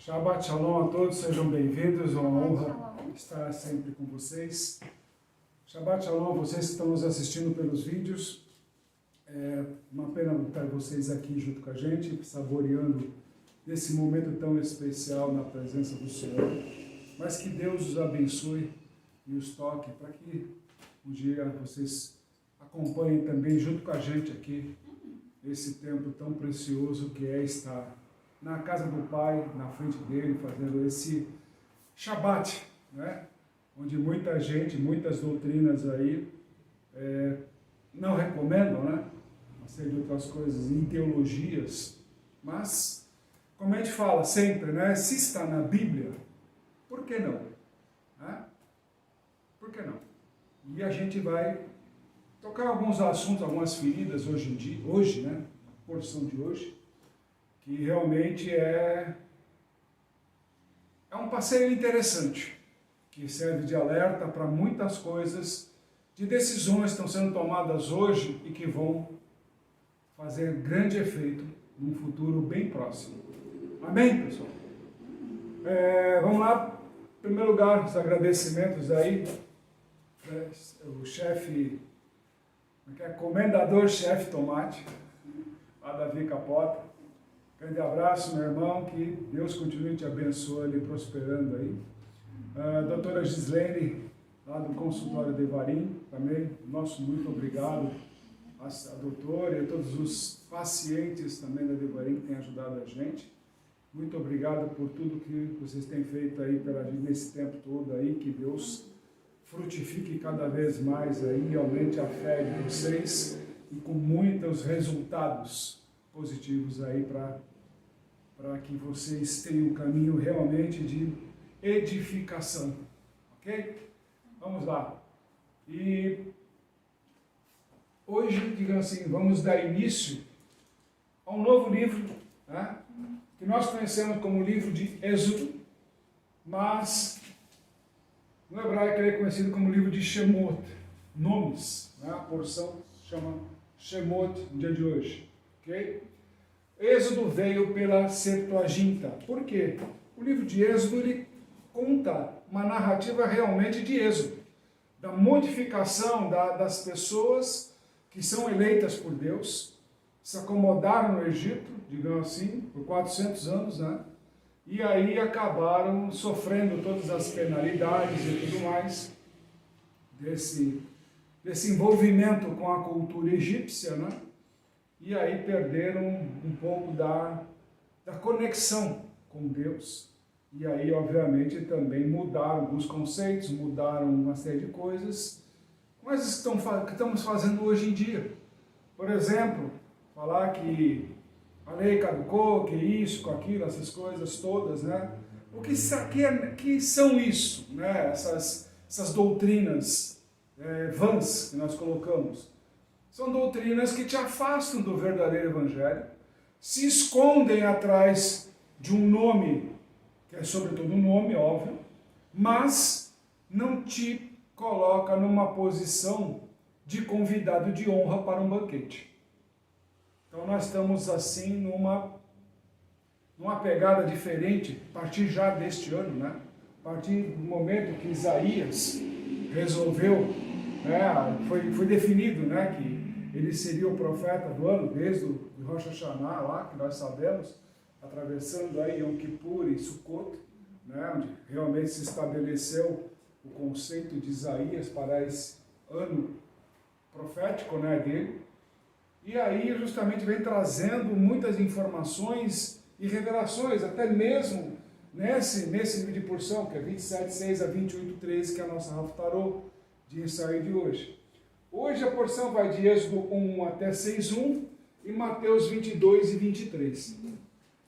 Shabbat Shalom a todos, sejam bem-vindos, é uma honra estar sempre com vocês. Shabbat Shalom a vocês que estão nos assistindo pelos vídeos. É uma pena ter vocês aqui junto com a gente, saboreando esse momento tão especial na presença do Senhor. Mas que Deus os abençoe e os toque para que um dia vocês acompanhem também junto com a gente aqui esse tempo tão precioso que é estar na casa do Pai, na frente dele, fazendo esse Shabat, né? Onde muita gente, muitas doutrinas aí não recomendam, né? Uma série de outras coisas, em teologias, mas, como a gente fala sempre, né? Se está na Bíblia, por que não? Né? Por que não? E a gente vai tocar alguns assuntos, algumas feridas hoje, né? A porção de hoje, que realmente é um passeio interessante, que serve de alerta para muitas coisas, de decisões que estão sendo tomadas hoje e que vão fazer grande efeito num futuro bem próximo. Amém, pessoal? Vamos lá. Em primeiro lugar, os agradecimentos aí, o chefe, comendador-chefe Tomate, lá Davi Capota. Grande abraço, meu irmão, que Deus continue te abençoando e prosperando aí. A doutora Gislene, lá do consultório de Varim, também, nosso muito obrigado à doutora e a todos os pacientes também da Devarim que têm ajudado a gente. Muito obrigado por tudo que vocês têm feito aí pela gente nesse tempo todo aí, que Deus frutifique cada vez mais aí, aumente a fé de vocês e com muitos resultados positivos aí para que vocês tenham um caminho realmente de edificação, ok? Vamos lá. E hoje, digamos assim, vamos dar início a um novo livro, né, que nós conhecemos como livro de Êxodo, mas no hebraico ele é conhecido como livro de Shemot, nomes, né, a porção chama Shemot no dia de hoje. Okay? Êxodo veio pela Septuaginta. Por quê? O livro de Êxodo ele conta uma narrativa realmente de Êxodo, da modificação das pessoas que são eleitas por Deus, se acomodaram no Egito, digamos assim, por 400 anos, né? E aí acabaram sofrendo todas as penalidades e tudo mais desse envolvimento com a cultura egípcia, né? E aí perderam um pouco da conexão com Deus. E aí, obviamente, também mudaram alguns conceitos, mudaram uma série de coisas, coisas que estamos fazendo hoje em dia. Por exemplo, falar que a lei caducou, que isso, que aquilo, essas coisas todas, né? O que são isso, né? Essas doutrinas vãs que nós colocamos. São doutrinas que te afastam do verdadeiro evangelho, se escondem atrás de um nome, que é sobretudo um nome, óbvio, mas não te coloca numa posição de convidado de honra para um banquete. Então nós estamos assim numa pegada diferente, a partir já deste ano, né? A partir do momento que Isaías resolveu, né, foi definido, né, que ele seria o profeta do ano, desde o Rosh Hashanah lá, que nós sabemos, atravessando aí Yom Kippur e Sukkot, né, onde realmente se estabeleceu o conceito de Isaías para esse ano profético, né, dele. E aí justamente vem trazendo muitas informações e revelações, até mesmo nesse livro de porção, que é 27:6 a 28:13, que é a nossa Haftarot de ensaio de hoje. Hoje a porção vai de Êxodo 1 até 6:1 e Mateus 22 e 23.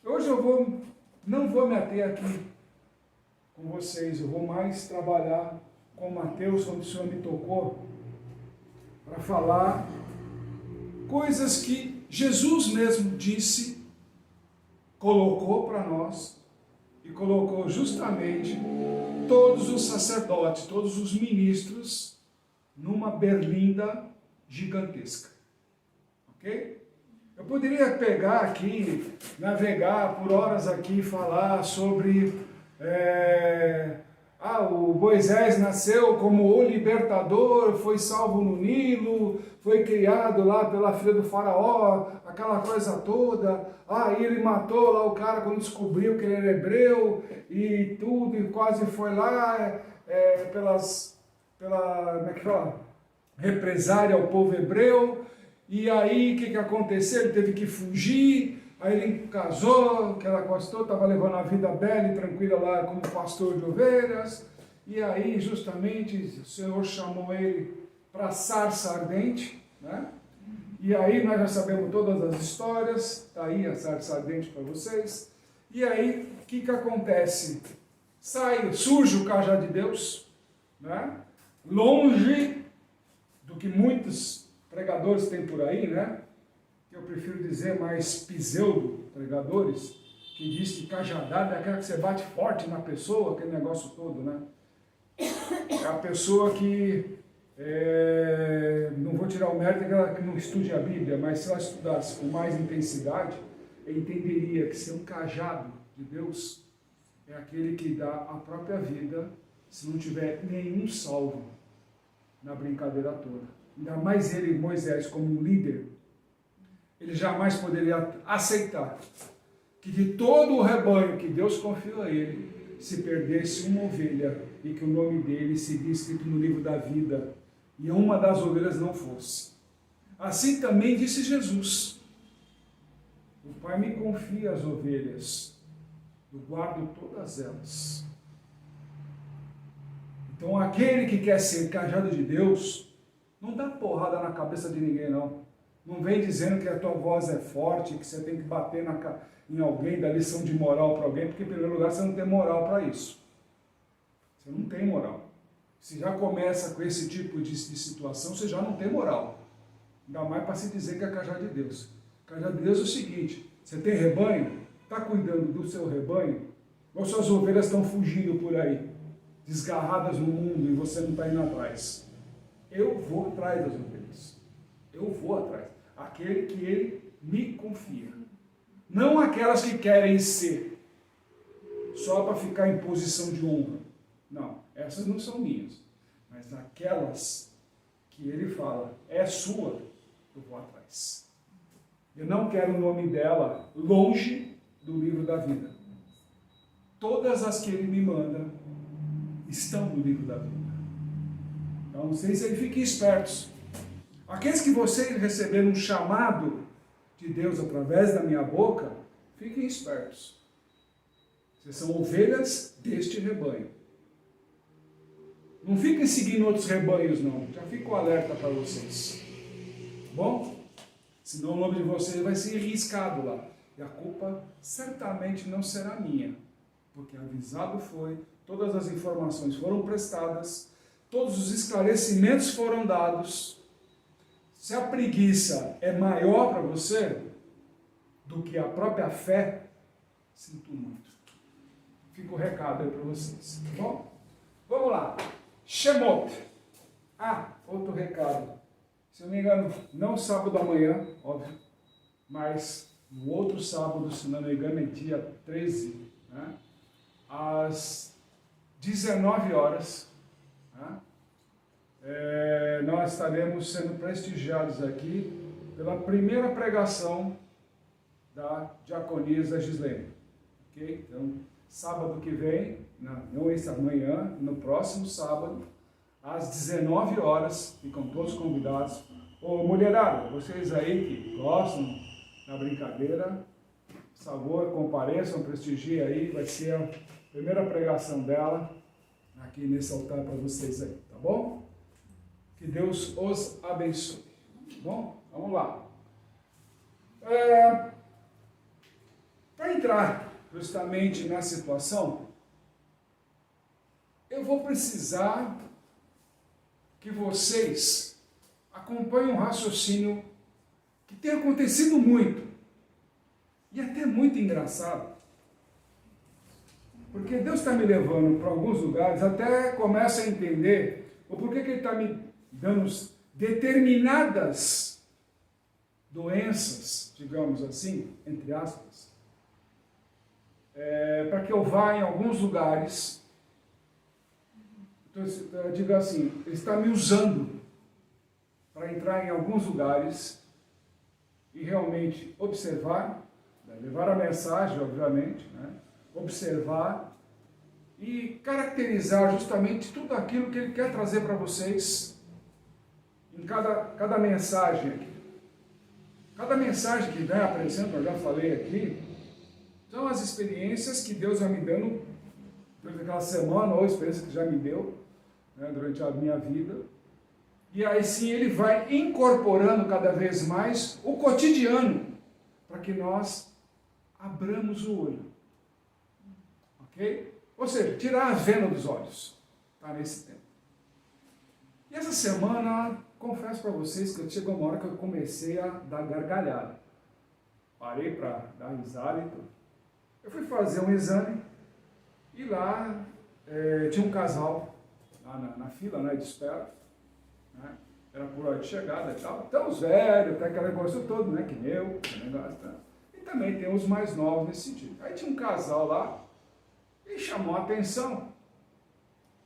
Hoje eu não vou me ater aqui com vocês, eu vou mais trabalhar com Mateus, onde o Senhor me tocou, para falar coisas que Jesus mesmo disse, colocou para nós, e colocou justamente todos os sacerdotes, todos os ministros, numa berlinda gigantesca. Ok? Eu poderia pegar aqui, navegar por horas aqui e falar sobre... o Moisés nasceu como o libertador, foi salvo no Nilo, foi criado lá pela filha do faraó, aquela coisa toda. E ele matou lá o cara quando descobriu que ele era hebreu e tudo, e quase foi lá como é que fala? Represária ao povo hebreu. E aí, o que aconteceu? Ele teve que fugir, aí ele casou, que ela gostou, estava levando a vida bela e tranquila lá como pastor de ovelhas, e aí, justamente, o Senhor chamou ele para sarça ardente, né? E aí, nós já sabemos todas as histórias, está aí a sarça ardente para vocês, e aí, o que acontece? Surge o cajado de Deus, né? Longe do que muitos pregadores têm por aí, né? Eu prefiro dizer mais pseudo-pregadores, que diz que cajadada é aquela que você bate forte na pessoa, aquele negócio todo, né? É a pessoa que, não vou tirar o mérito daquela que não estude a Bíblia, mas se ela estudasse com mais intensidade, entenderia que ser um cajado de Deus é aquele que dá a própria vida se não tiver nenhum salvo na brincadeira toda. Ainda mais ele, Moisés, como um líder, ele jamais poderia aceitar que de todo o rebanho que Deus confiou a ele, se perdesse uma ovelha e que o nome dele seria escrito no livro da vida e uma das ovelhas não fosse. Assim também disse Jesus: o Pai me confia as ovelhas, eu guardo todas elas. Então aquele que quer ser cajado de Deus, não dá porrada na cabeça de ninguém, não. Não vem dizendo que a tua voz é forte, que você tem que bater em alguém, dar lição de moral para alguém, porque em primeiro lugar você não tem moral para isso. Você não tem moral. Se já começa com esse tipo de situação, você já não tem moral. Ainda mais para se dizer que é cajado de Deus. Cajado de Deus é o seguinte: você tem rebanho, está cuidando do seu rebanho, ou suas ovelhas estão fugindo por aí, desgarradas no mundo, e você não está indo atrás. Eu vou atrás das ovelhas. Eu vou atrás. Aquele que ele me confia. Não aquelas que querem ser só para ficar em posição de honra. Não, essas não são minhas. Mas aquelas que ele fala, é sua, eu vou atrás. Eu não quero o nome dela longe do livro da vida. Todas as que ele me manda estão no livro da vida. Então, vocês aí fiquem espertos. Aqueles que vocês receberam um chamado de Deus através da minha boca, fiquem espertos. Vocês são ovelhas deste rebanho. Não fiquem seguindo outros rebanhos, não. Já fico alerta para vocês. Bom? Senão o nome de vocês vai ser riscado lá. E a culpa certamente não será minha. Porque avisado foi, todas as informações foram prestadas, todos os esclarecimentos foram dados. Se a preguiça é maior para você do que a própria fé, sinto muito. Fica o recado aí para vocês. Tá bom? Vamos lá. Shemot. Outro recado. Se eu não me engano, não sábado amanhã, óbvio, mas no outro sábado, se não me engano, é dia 13, né? Às 19 horas, né? Nós estaremos sendo prestigiados aqui pela primeira pregação da diaconisa Gislene. Ok? Então, sábado que vem, não esse amanhã, no próximo sábado, às 19 horas, ficam todos convidados. Ô mulherada, vocês aí que gostam da brincadeira, por favor, compareçam, prestigiem aí, vai ser a primeira pregação dela aqui nesse altar para vocês aí, tá bom? Que Deus os abençoe. Bom, vamos lá. Para entrar justamente na situação, eu vou precisar que vocês acompanhem um raciocínio que tem acontecido muito, e até muito engraçado, porque Deus está me levando para alguns lugares, até começo a entender o porquê que Ele está me dando determinadas doenças, digamos assim, entre aspas, para que eu vá em alguns lugares. Então, eu digo assim, ele está me usando para entrar em alguns lugares e realmente observar, levar a mensagem, obviamente, né? Observar e caracterizar justamente tudo aquilo que ele quer trazer para vocês em cada mensagem aqui. Cada mensagem que vem aparecendo, eu já falei aqui, são as experiências que Deus vai me dando durante aquela semana, ou a experiência que já me deu, né, durante a minha vida. E aí sim ele vai incorporando cada vez mais o cotidiano, para que nós abramos o olho. Ok? Ou seja, tirar a venda dos olhos. Está nesse tempo. E essa semana, confesso para vocês que chegou uma hora que eu comecei a dar gargalhada. Parei para dar risada e tudo. Eu fui fazer um exame e lá tinha um casal lá na fila, né, de espera. Né? Era por hora de chegada e tal. Então os velhos, até aquele negócio todo, né, que meu, que negócio, tá? E também tem os mais novos nesse sentido. Aí tinha um casal lá e chamou a atenção,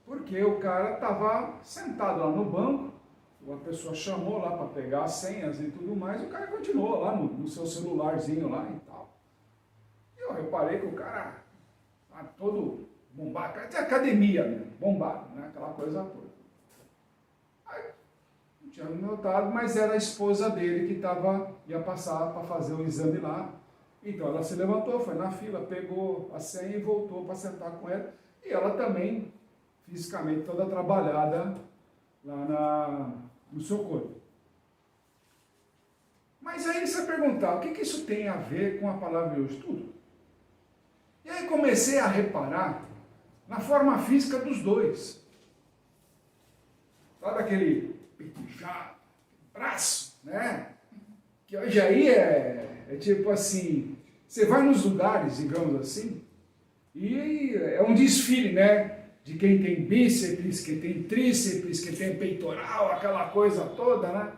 porque o cara estava sentado lá no banco, uma pessoa chamou lá para pegar as senhas e tudo mais, e o cara continuou lá no seu celularzinho lá e tal. E eu reparei que o cara tá todo bombado, até academia mesmo, bombado, né, aquela coisa toda. Aí, não tinha notado, mas era a esposa dele que ia passar para fazer o exame lá. Então ela se levantou, foi na fila, pegou a senha e voltou para sentar com ela. E ela também, fisicamente toda trabalhada lá no seu corpo. Mas aí você vai perguntar, o que isso tem a ver com a palavra de hoje? Tudo. E aí comecei a reparar na forma física dos dois. Sabe aquele petijado, braço, né? Que hoje aí é tipo assim, você vai nos lugares, digamos assim, e é um desfile, né? De quem tem bíceps, quem tem tríceps, quem tem peitoral, aquela coisa toda, né?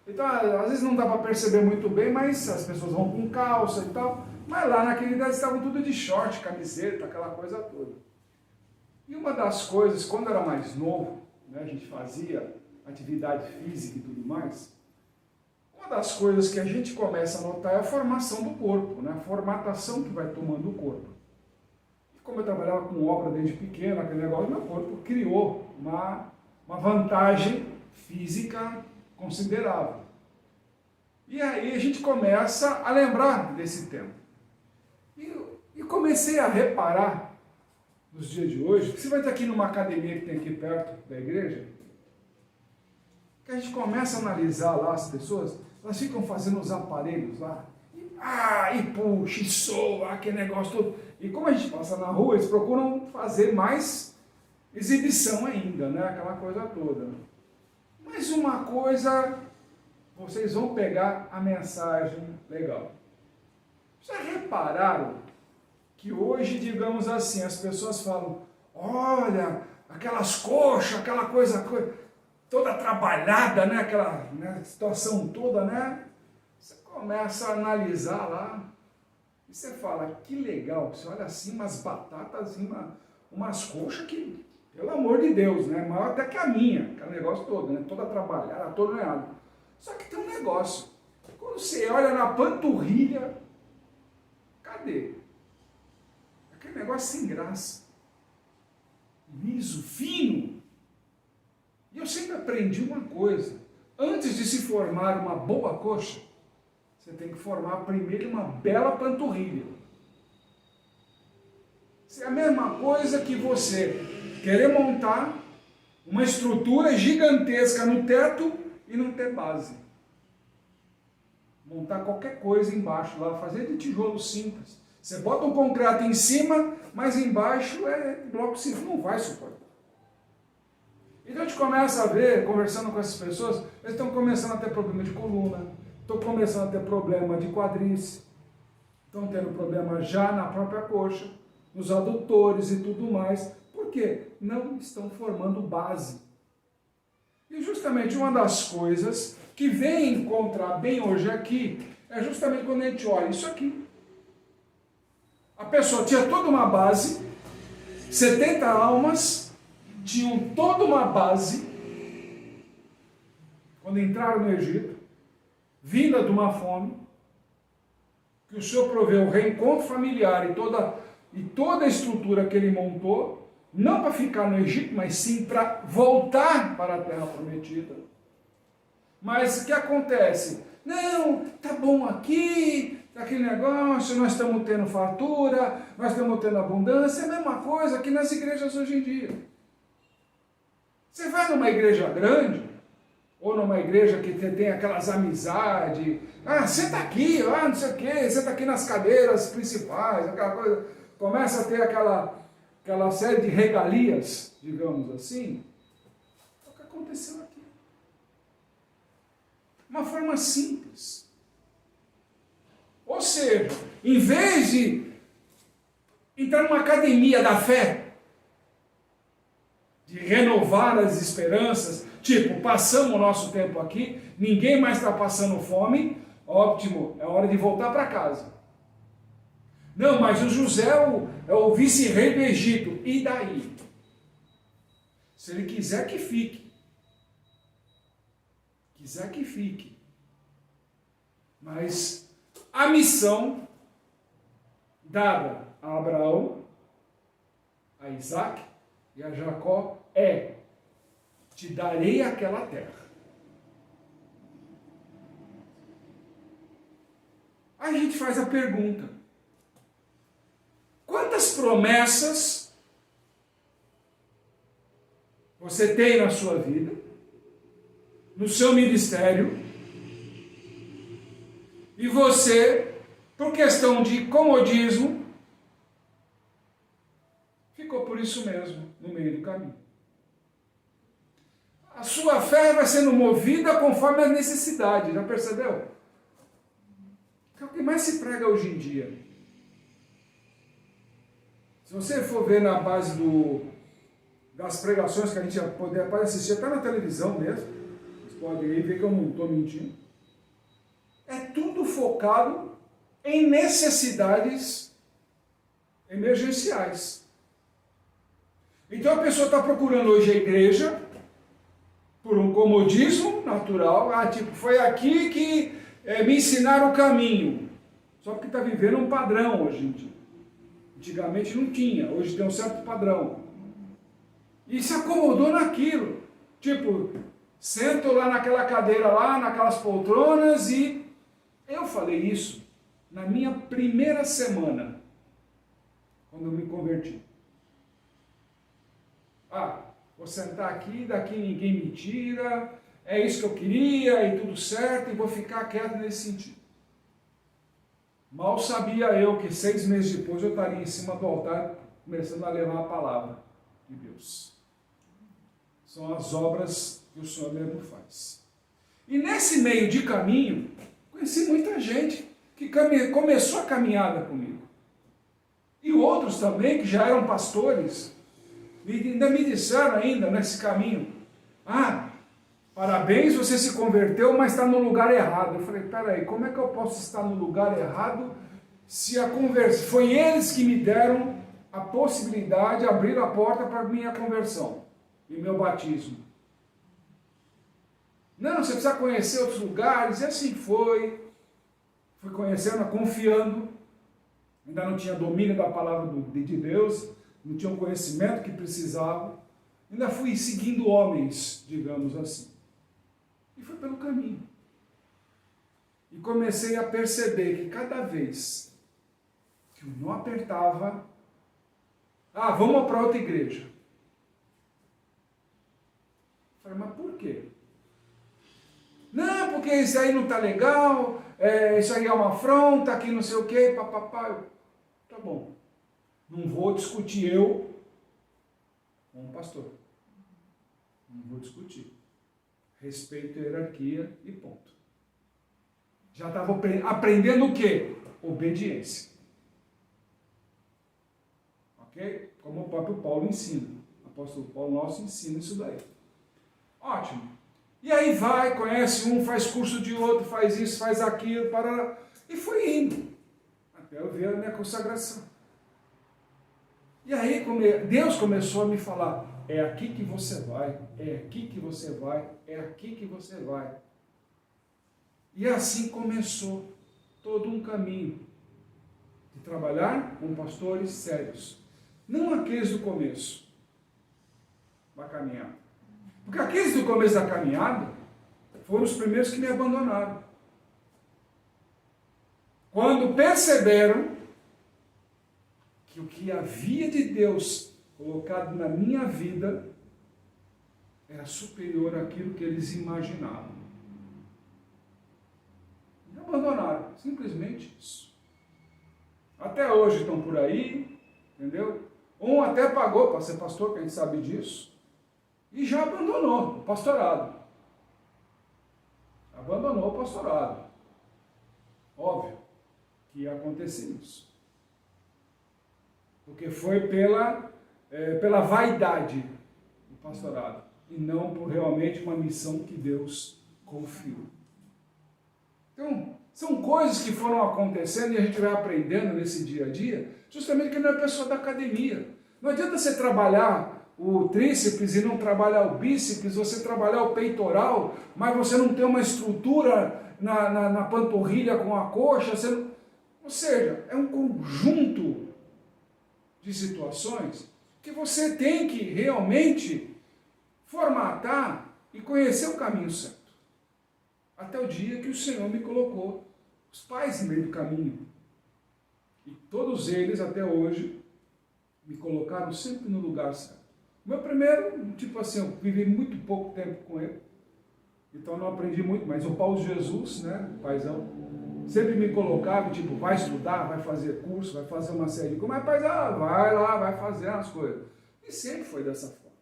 Então, às vezes não dá para perceber muito bem, mas as pessoas vão com calça e tal, mas lá naquele dia estavam tudo de short, camiseta, aquela coisa toda. E uma das coisas, quando eu era mais novo, né, a gente fazia atividade física e tudo mais, uma das coisas que a gente começa a notar é a formação do corpo, né? A formatação que vai tomando o corpo. E como eu trabalhava com obra desde pequeno, aquele negócio, meu corpo criou uma vantagem física considerável. E aí a gente começa a lembrar desse tempo. E comecei a reparar, nos dias de hoje, que você vai estar aqui numa academia que tem aqui perto da igreja, que a gente começa a analisar lá as pessoas, elas ficam fazendo os aparelhos lá, e puxa, e soa, aquele negócio todo. E como a gente passa na rua, eles procuram fazer mais exibição ainda, né? Aquela coisa toda. Mas uma coisa, vocês vão pegar a mensagem legal. Já repararam que hoje, digamos assim, as pessoas falam, olha, aquelas coxas, aquela coisa toda trabalhada, né? Aquela, né, situação toda, né? Você começa a analisar lá e você fala, que legal, você olha assim, umas batatas, umas coxas que, pelo amor de Deus, né? Maior até que a minha, aquele negócio todo, né? Toda trabalhada, toda olhada. Só que tem um negócio, quando você olha na panturrilha, cadê? Aquele negócio sem graça, liso, fino. E eu sempre aprendi uma coisa, antes de se formar uma boa coxa, você tem que formar primeiro uma bela panturrilha. Isso é a mesma coisa que você querer montar uma estrutura gigantesca no teto e não ter base. Montar qualquer coisa embaixo lá, fazer de tijolo simples. Você bota um concreto em cima, mas embaixo é bloco simples, não vai suportar. Então a gente começa a ver, conversando com essas pessoas, eles estão começando a ter problema de coluna, estão começando a ter problema de quadris, estão tendo problema já na própria coxa, nos adutores e tudo mais. Por quê? Não estão formando base. E justamente uma das coisas que vem encontrar bem hoje aqui é justamente quando a gente olha isso aqui. A pessoa tinha toda uma base, 70 almas tinham toda uma base, quando entraram no Egito, vinda de uma fome, que o Senhor proveu o reencontro familiar e toda a estrutura que ele montou, não para ficar no Egito, mas sim para voltar para a terra prometida. Mas o que acontece? Não, tá bom aqui, aquele negócio, nós estamos tendo fartura, nós estamos tendo abundância, é a mesma coisa que nas igrejas hoje em dia. Você vai numa igreja grande, ou numa igreja que tem aquelas amizades, senta aqui, não sei o quê, senta aqui nas cadeiras principais, aquela coisa, começa a ter aquela série de regalias, digamos assim. É o que aconteceu aqui. Uma forma simples. Ou seja, em vez de entrar numa academia da fé, de renovar as esperanças, tipo, passamos o nosso tempo aqui, ninguém mais está passando fome, ótimo, é hora de voltar para casa. Não, mas o José é o vice-rei do Egito, e daí? Se ele quiser que fique. Quiser que fique. Mas a missão dada a Abraão, a Isaac e a Jacó é: te darei aquela terra. Aí a gente faz a pergunta: quantas promessas você tem na sua vida, no seu ministério, e você, por questão de comodismo, ficou por isso mesmo no meio do caminho? A sua fé vai sendo movida conforme a necessidade, já percebeu? É o que mais se prega hoje em dia. Se você for ver na base das pregações que a gente pode assistir, até na televisão mesmo, vocês podem aí ver que eu não estou mentindo, é tudo focado em necessidades emergenciais. Então a pessoa está procurando hoje a igreja por um comodismo natural, tipo, foi aqui que me ensinaram o caminho, só porque está vivendo um padrão hoje em dia. Antigamente não tinha, hoje tem um certo padrão. E se acomodou naquilo. Tipo, sento lá naquela cadeira lá, naquelas poltronas, e eu falei isso na minha primeira semana, quando eu me converti. Vou sentar aqui, daqui ninguém me tira, é isso que eu queria, e tudo certo, e vou ficar quieto nesse sentido. Mal sabia eu que 6 meses depois eu estaria em cima do altar, começando a levar a palavra de Deus. São as obras que o Senhor mesmo faz. E nesse meio de caminho, conheci muita gente que começou a caminhada comigo. E outros também que já eram pastores, e ainda me disseram ainda nesse caminho: parabéns, você se converteu, mas está no lugar errado. Eu falei: peraí, como é que eu posso estar no lugar errado se a conversão... Foi eles que me deram a possibilidade, abriram a porta para a minha conversão e meu batismo. Não, você precisa conhecer outros lugares, e assim foi. Fui conhecendo, confiando, ainda não tinha domínio da palavra de Deus, não tinha o conhecimento que precisava, ainda fui seguindo homens, digamos assim. E foi pelo caminho. E comecei a perceber que cada vez que eu não apertava, vamos para outra igreja. Eu falei: mas por quê? Não, porque isso aí não está legal, isso aí é uma afronta, aqui não sei o quê, papapá. Tá bom. Não vou discutir eu com o pastor. Não vou discutir. Respeito a hierarquia e ponto. Já estava aprendendo o quê? Obediência. Ok? Como o próprio Paulo ensina. O apóstolo Paulo nosso ensina isso daí. Ótimo. E aí vai, conhece um, faz curso de outro, faz isso, faz aquilo, para e foi indo, até eu ver a minha consagração. E aí Deus começou a me falar, é aqui que você vai, é aqui que você vai, é aqui que você vai. E assim começou todo um caminho de trabalhar com pastores sérios. Não aqueles do começo da caminhada. Porque aqueles do começo da caminhada foram os primeiros que me abandonaram. Quando perceberam que o que havia de Deus colocado na minha vida era superior àquilo que eles imaginavam. Me abandonaram, simplesmente isso. Até hoje estão por aí, entendeu? Um até pagou para ser pastor, que a gente sabe disso, e já abandonou o pastorado. Abandonou o pastorado. Óbvio que ia acontecer isso. Porque foi pela vaidade do pastorado, e não por realmente uma missão que Deus confiou. Então, são coisas que foram acontecendo e a gente vai aprendendo nesse dia a dia, justamente que não é pessoa da academia. Não adianta você trabalhar o tríceps e não trabalhar o bíceps, você trabalhar o peitoral, mas você não tem uma estrutura na panturrilha com a coxa. Ou seja, é um conjunto de situações que você tem que realmente formatar e conhecer o caminho certo. Até o dia que o Senhor me colocou os pais no meio do caminho. E todos eles, até hoje, me colocaram sempre no lugar certo. O meu primeiro, tipo assim, eu vivi muito pouco tempo com ele, então não aprendi muito, mas o Paulo Jesus, né, o paizão, sempre me colocava, tipo, vai estudar, vai fazer curso, vai fazer uma série de coisas, mas paizão, vai lá, vai fazer as coisas. E sempre foi dessa forma.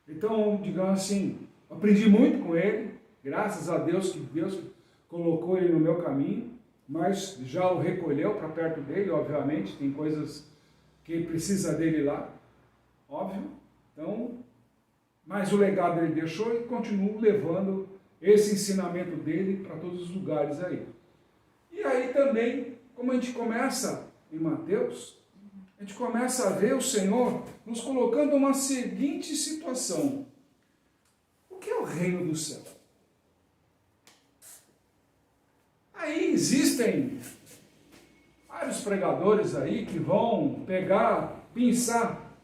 Então, digamos assim, aprendi muito com ele, graças a Deus que Deus colocou ele no meu caminho, mas já o recolheu para perto dele, obviamente, tem coisas que precisa dele lá, óbvio. Então, mas o legado ele deixou e continuo levando esse ensinamento dele para todos os lugares aí. E aí também, como a gente começa em Mateus, a gente começa a ver o Senhor nos colocando uma seguinte situação. O que é o reino do céu? Aí existem vários pregadores aí que vão pegar, pensar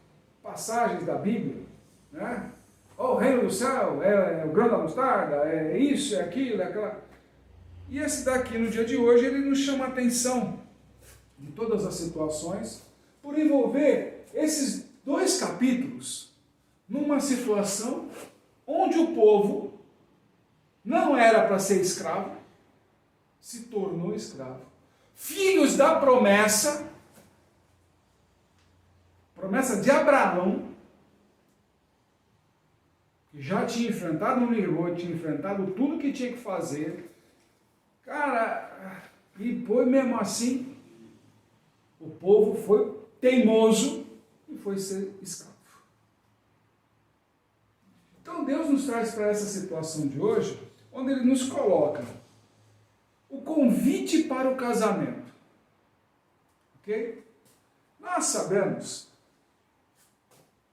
passagens da Bíblia, né? O reino do céu é o grão da mostarda, é isso, é aquilo, é aquela. E esse daqui, no dia de hoje, ele nos chama a atenção de todas as situações, por envolver esses 2 capítulos numa situação onde o povo não era para ser escravo, se tornou escravo. Filhos da promessa de Abraão, que já tinha enfrentado o Nirô, tinha enfrentado tudo que tinha que fazer, cara, e foi mesmo assim, o povo foi teimoso e foi ser escravo. Então Deus nos traz para essa situação de hoje, onde Ele nos coloca o convite para o casamento. Ok? Nós sabemos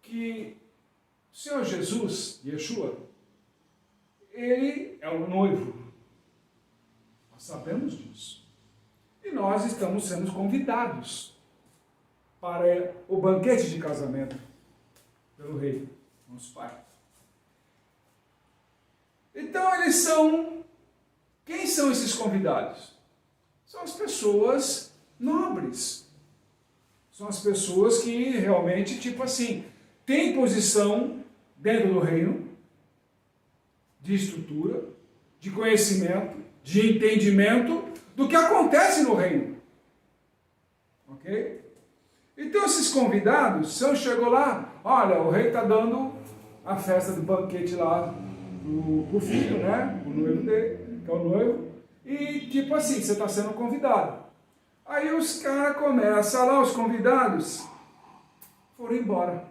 que o Senhor Jesus, Yeshua, Ele é o noivo. Nós sabemos disso. E nós estamos sendo convidados para o banquete de casamento pelo Rei, nosso Pai. Então eles são... Quem são esses convidados? São as pessoas nobres. São as pessoas que realmente, tipo assim, têm posição dentro do reino, de estrutura, de conhecimento, de entendimento do que acontece no reino. Ok? Então esses convidados, chegou lá, olha, o rei está dando a festa do banquete lá para o filho, né? O noivo dele, que é o noivo, e tipo assim, você está sendo convidado. Aí os caras começam lá, os convidados foram embora.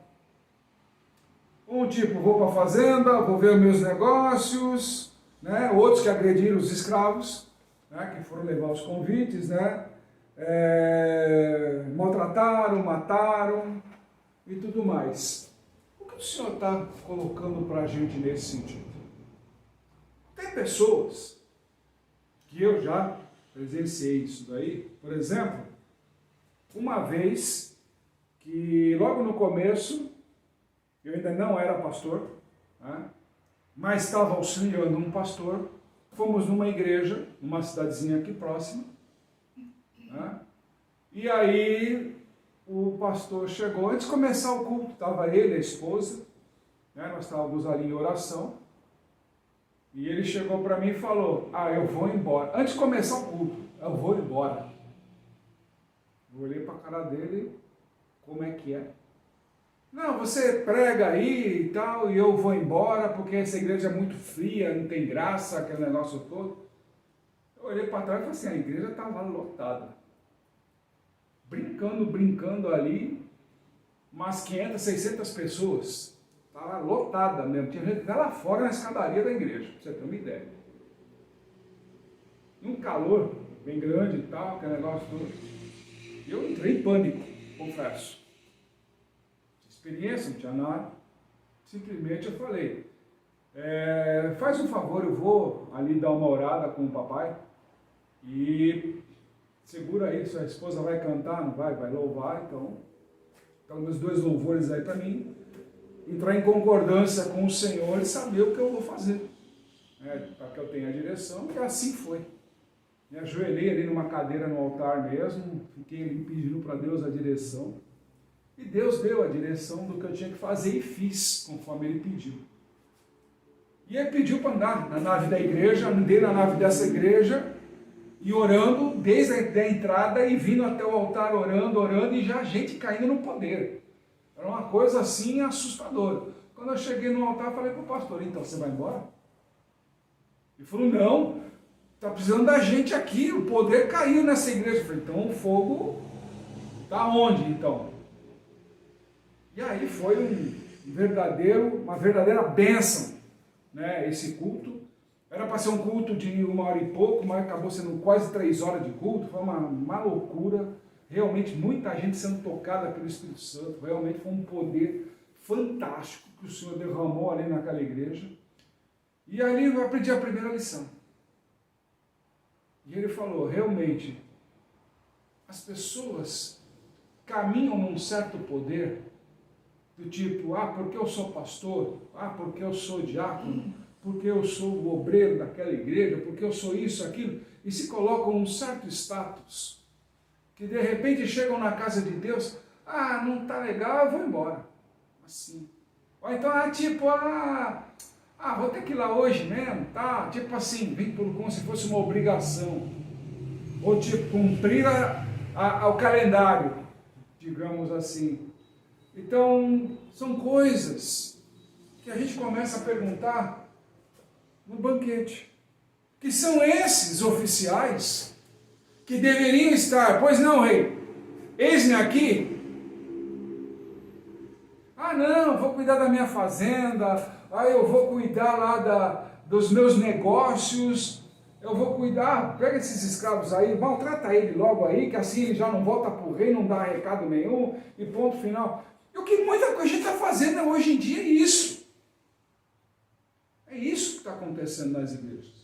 Um tipo, vou para a fazenda, vou ver os meus negócios, né? Outros que agrediram os escravos, né? Que foram levar os convites, né? Maltrataram, mataram e tudo mais. O que o Senhor está colocando para a gente nesse sentido? Tem pessoas que eu já presenciei isso daí, por exemplo, uma vez que logo no começo, eu ainda não era pastor, né, mas estava auxiliando um pastor, fomos numa igreja, numa cidadezinha aqui próxima, né, e aí o pastor chegou, antes de começar o culto, estava ele, a esposa, né, nós estávamos ali em oração, e ele chegou para mim e falou, eu vou embora. Antes de começar o culto, eu vou embora. Eu olhei para a cara dele, como é que é? Não, você prega aí e tal, e eu vou embora, porque essa igreja é muito fria, não tem graça, aquele negócio todo. Eu olhei para trás e falei assim, a igreja estava lotada. Brincando ali, umas 500, 600 pessoas. Estava lotada mesmo, tinha gente lá fora na escadaria da igreja, pra você ter uma ideia. E um calor bem grande e tal, aquele negócio todo. E eu entrei em pânico, confesso. Experiência, não tinha nada. Simplesmente eu falei, faz um favor, eu vou ali dar uma orada com o papai e segura aí, sua esposa vai cantar, não vai? Vai louvar, então meus 2 louvores aí para mim, entrar em concordância com o Senhor e saber o que eu vou fazer, para que eu tenha a direção, e assim foi. Me ajoelhei ali numa cadeira no altar mesmo, fiquei ali pedindo para Deus a direção, e Deus deu a direção do que eu tinha que fazer e fiz, conforme Ele pediu. E Ele pediu para andar na nave da igreja, andei na nave dessa igreja, e orando desde a entrada e vindo até o altar orando, e já gente caindo no poder. Era uma coisa assim assustadora. Quando eu cheguei no altar, falei para o pastor, então você vai embora? Ele falou, não, está precisando da gente aqui, o poder caiu nessa igreja. Eu falei, então o fogo está onde então? E aí foi uma verdadeira bênção, né, esse culto. Era para ser um culto de 1 hora e pouco, mas acabou sendo quase 3 horas de culto, foi uma loucura. Realmente muita gente sendo tocada pelo Espírito Santo, realmente foi um poder fantástico que o Senhor derramou ali naquela igreja. E ali eu aprendi a primeira lição. E ele falou, realmente, as pessoas caminham num certo poder, do tipo, porque eu sou pastor, porque eu sou diácono, porque eu sou o obreiro daquela igreja, porque eu sou isso, aquilo, e se colocam num certo status, que de repente chegam na casa de Deus, não está legal, eu vou embora. Assim. Ou então, vou ter que ir lá hoje mesmo, tá? Tipo assim, vem como se fosse uma obrigação. Ou tipo, cumprir ao calendário, digamos assim. Então, são coisas que a gente começa a perguntar no banquete. Que são esses oficiais que deveriam estar, pois não, rei, eis-me aqui. Não, vou cuidar da minha fazenda, eu vou cuidar lá dos meus negócios, eu vou cuidar, pega esses escravos aí, maltrata ele logo aí, que assim ele já não volta para o rei, não dá recado nenhum, e ponto final. E o que muita coisa a gente está fazendo hoje em dia é isso. É isso que está acontecendo nas igrejas.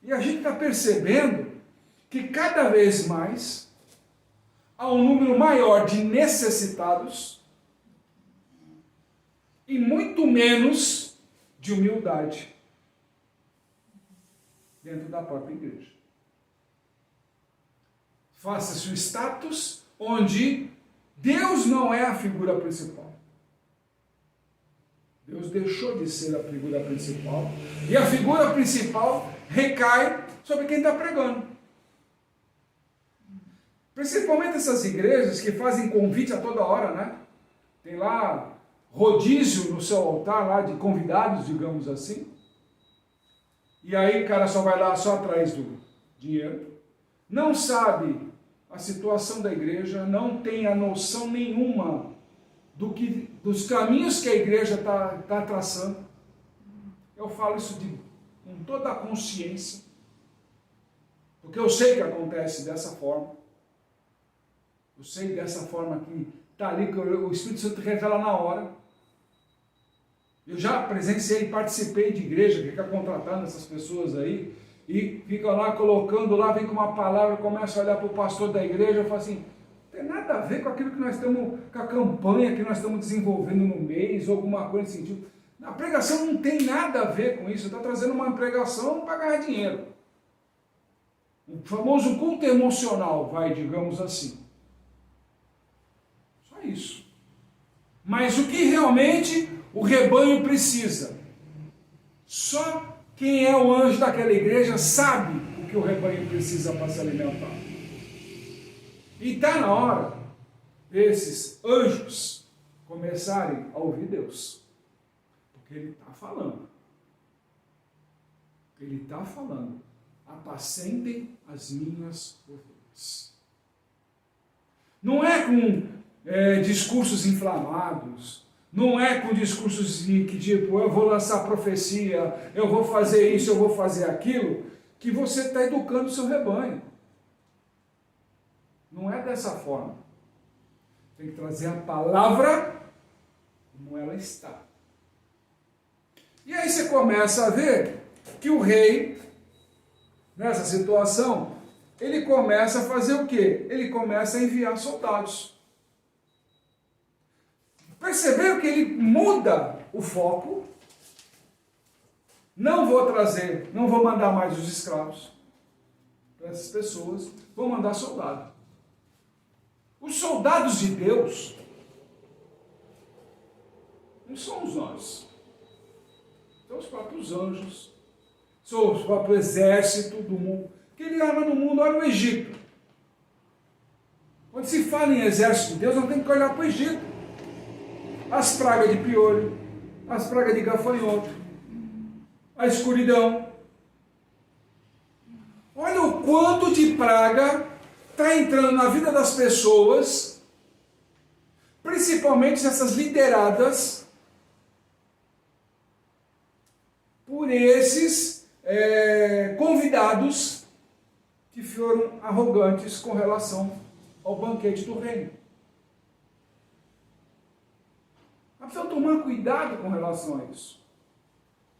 E a gente está percebendo que cada vez mais há um número maior de necessitados e muito menos de humildade dentro da própria igreja. Faça-se o status onde Deus não é a figura principal. Deus deixou de ser a figura principal e a figura principal recai sobre quem está pregando. Principalmente essas igrejas que fazem convite a toda hora, né? Tem lá rodízio no seu altar, lá de convidados, digamos assim. E aí o cara só vai lá só atrás do dinheiro. Não sabe a situação da igreja, não tem a noção nenhuma do que dos caminhos que a igreja está traçando. Eu falo isso com toda a consciência, porque eu sei que acontece dessa forma. Eu sei dessa forma que está ali, que o Espírito Santo revela na hora. Eu já presenciei e participei de igreja que fica contratando essas pessoas aí, e fica lá colocando lá, vem com uma palavra, começa a olhar para o pastor da igreja e fala assim, não tem nada a ver com aquilo que nós estamos, com a campanha que nós estamos desenvolvendo no mês, ou alguma coisa nesse sentido. A pregação não tem nada a ver com isso, está trazendo uma pregação para ganhar dinheiro. O famoso culto emocional, digamos assim. Só isso. Mas o que realmente o rebanho precisa? Só quem é o anjo daquela igreja sabe o que o rebanho precisa para se alimentar. E está na hora desses anjos começarem a ouvir Deus. Porque Ele está falando. Ele está falando. Apacentem as minhas ovelhas. Não é com discursos inflamados. Não é com discursos que tipo, eu vou lançar profecia, eu vou fazer isso, eu vou fazer aquilo, que você está educando o seu rebanho. Não é dessa forma. Tem que trazer a palavra como ela está. E aí você começa a ver que o rei, nessa situação, ele começa a fazer o quê? Ele começa a enviar soldados. Perceberam que ele muda o foco? Não vou mandar mais os escravos para essas pessoas, vou mandar soldado. Os soldados de Deus não somos nós. São os próprios anjos, são o próprio exército do mundo. Que ele arma no mundo, olha o Egito. Quando se fala em exército de Deus, não tem que olhar para o Egito. As pragas de piolho, as pragas de gafanhoto, a escuridão. Olha o quanto de praga está entrando na vida das pessoas, principalmente essas lideradas por esses convidados que foram arrogantes com relação ao banquete do reino. Nós precisamos tomar cuidado com relação a isso.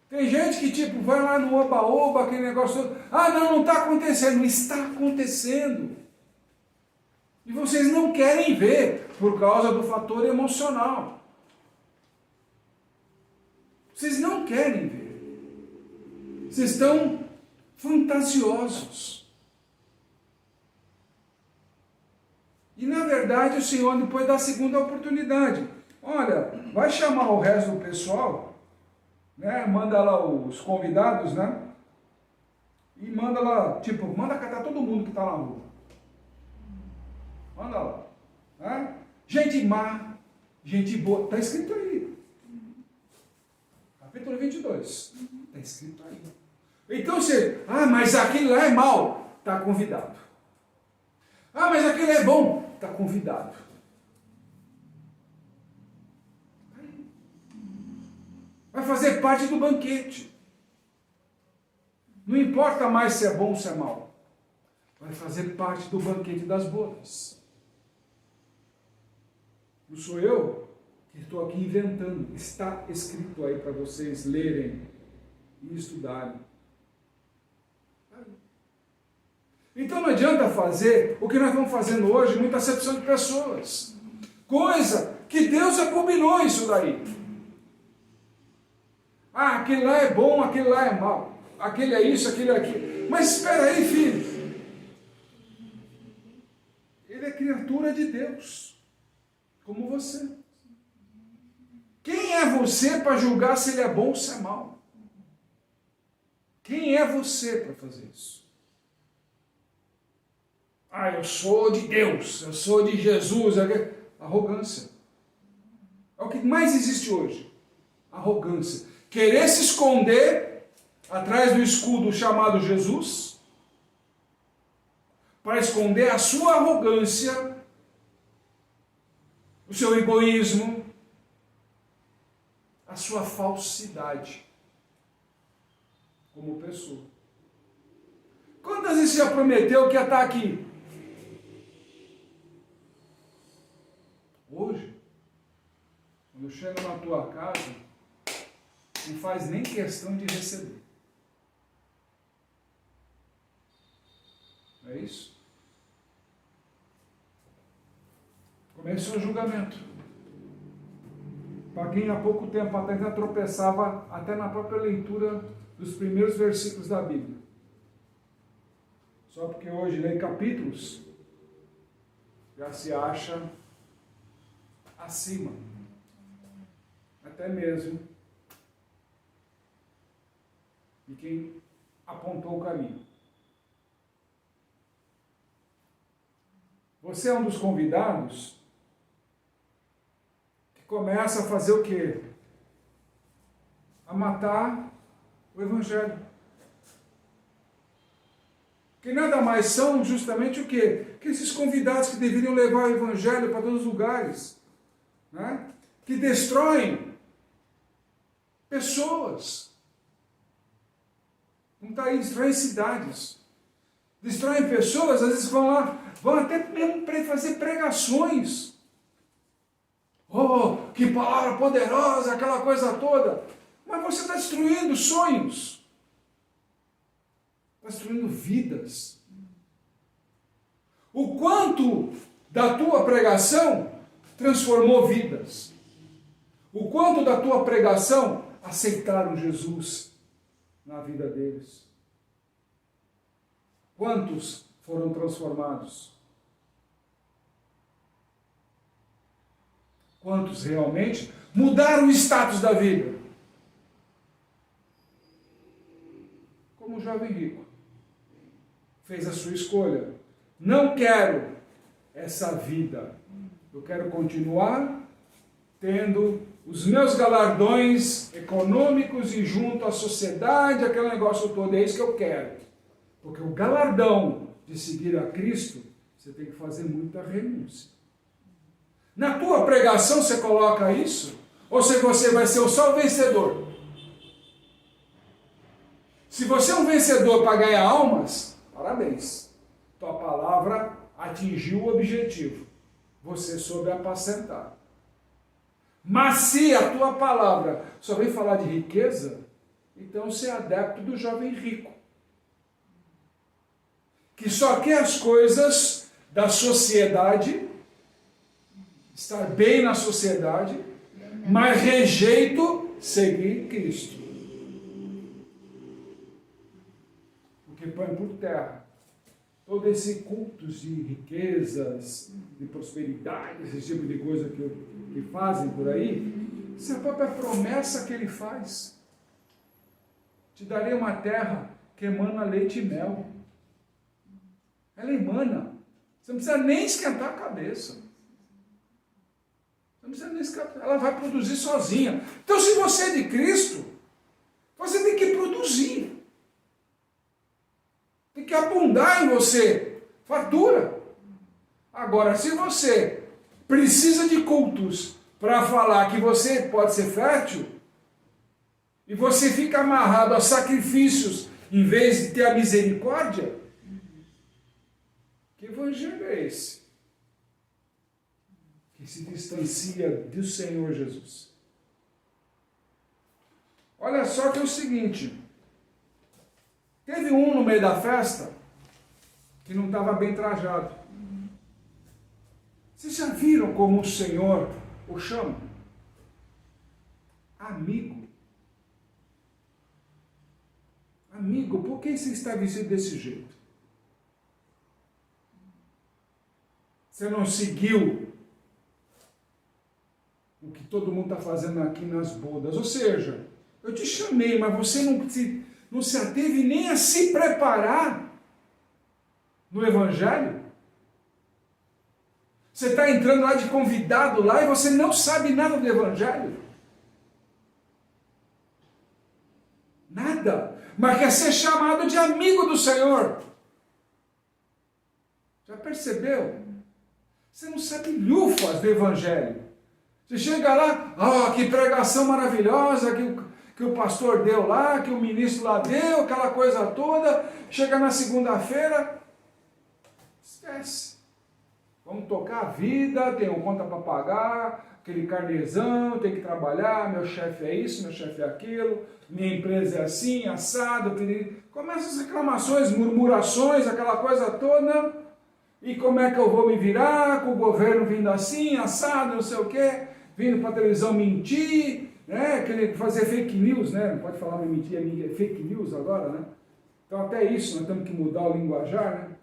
Tem gente que tipo vai lá no oba-oba, aquele negócio todo. Não está acontecendo. Está acontecendo. E vocês não querem ver por causa do fator emocional. Vocês não querem ver. Vocês estão fantasiosos. E na verdade o Senhor depois dá a segunda oportunidade. Olha, vai chamar o resto do pessoal, né? Manda lá os convidados, né? E manda lá, manda catar todo mundo que está na rua. Manda lá. Né? Gente má, gente boa. Está escrito aí. Capítulo 22. Está escrito aí. Então você, mas aquele lá é mau. Está convidado. Mas aquele é bom. Está convidado. Vai fazer parte do banquete. Não importa mais se é bom ou se é mal. Vai fazer parte do banquete das bodas. Não sou eu que estou aqui inventando. Está escrito aí para vocês lerem e estudarem. Então não adianta fazer o que nós estamos fazendo hoje, muita acepção de pessoas. Coisa que Deus abominou isso daí. Aquele lá é bom, aquele lá é mau. Aquele é isso, aquele é aquilo. Mas espera aí, filho. Ele é criatura de Deus. Como você. Quem é você para julgar se ele é bom ou se é mau? Quem é você para fazer isso? Eu sou de Deus, eu sou de Jesus. Arrogância. É o que mais existe hoje. Arrogância. Querer se esconder atrás do escudo chamado Jesus, para esconder a sua arrogância, o seu egoísmo, a sua falsidade como pessoa. Quantas vezes você já prometeu que ia estar aqui? Hoje, quando eu chego na tua casa, não faz nem questão de receber. É isso? Começou o julgamento. Para quem há pouco tempo até já tropeçava até na própria leitura dos primeiros versículos da Bíblia. Só porque hoje lê capítulos, já se acha acima. Até mesmo de quem apontou o caminho. Você é um dos convidados que começa a fazer o quê? A matar o Evangelho. Que nada mais são justamente o quê? Que esses convidados que deveriam levar o Evangelho para todos os lugares, né? Que destroem pessoas. Como está aí, destroem cidades. Destroem pessoas, às vezes vão lá, vão até mesmo fazer pregações. Oh, que palavra poderosa, aquela coisa toda. Mas você está destruindo sonhos. Está destruindo vidas. O quanto da tua pregação transformou vidas. O quanto da tua pregação aceitaram Jesus na vida deles. Quantos foram transformados? Quantos realmente mudaram o status da vida? Como o jovem rico fez a sua escolha. Não quero essa vida. Eu quero continuar tendo os meus galardões econômicos e junto à sociedade, aquele negócio todo. É isso que eu quero. Porque o galardão de seguir a Cristo, você tem que fazer muita renúncia. Na tua pregação você coloca isso? Ou se você vai ser só o vencedor? Se você é um vencedor para ganhar almas, parabéns. Tua palavra atingiu o objetivo. Você soube apacentar. Mas se a tua palavra só vem falar de riqueza, então você é adepto do jovem rico. Que só quer as coisas da sociedade, estar bem na sociedade, mas rejeito seguir Cristo. Porque põe por terra todo esse culto de riquezas, de prosperidade, esse tipo de coisa que fazem por aí, essa é a própria promessa que ele faz. Te darei uma terra que emana leite e mel. Ela emana. Você não precisa nem esquentar a cabeça. Você não precisa nem esquentar. Ela vai produzir sozinha. Então, se você é de Cristo, você tem que produzir. Tem que abundar em você. Fartura. Agora, se você precisa de cultos para falar que você pode ser fértil, e você fica amarrado a sacrifícios em vez de ter a misericórdia, que evangelho é esse? Que se distancia do Senhor Jesus. Olha só que é o seguinte, teve um no meio da festa que não estava bem trajado. Vocês já viram como o Senhor o chama? Amigo. Amigo, por que você está vestido desse jeito? Você não seguiu o que todo mundo está fazendo aqui nas bodas. Ou seja, eu te chamei, mas você não se ateve nem a se preparar no Evangelho. Você está entrando lá de convidado lá e você não sabe nada do Evangelho. Nada. Mas quer ser chamado de amigo do Senhor. Já percebeu? Você não sabe lufas do Evangelho. Você chega lá, que pregação maravilhosa que o pastor deu lá, que o ministro lá deu, aquela coisa toda. Chega na segunda-feira, esquece. Vamos tocar a vida, tem uma conta para pagar, aquele carnezão, tem que trabalhar, meu chefe é isso, meu chefe é aquilo, minha empresa é assim, assado, começa as reclamações, murmurações, aquela coisa toda. E como é que eu vou me virar com o governo vindo assim, assado, não sei o quê, vindo para a televisão mentir, né? Querer fazer fake news, né? Não pode falar mentir, é fake news agora, né? Então até isso nós temos que mudar o linguajar, né?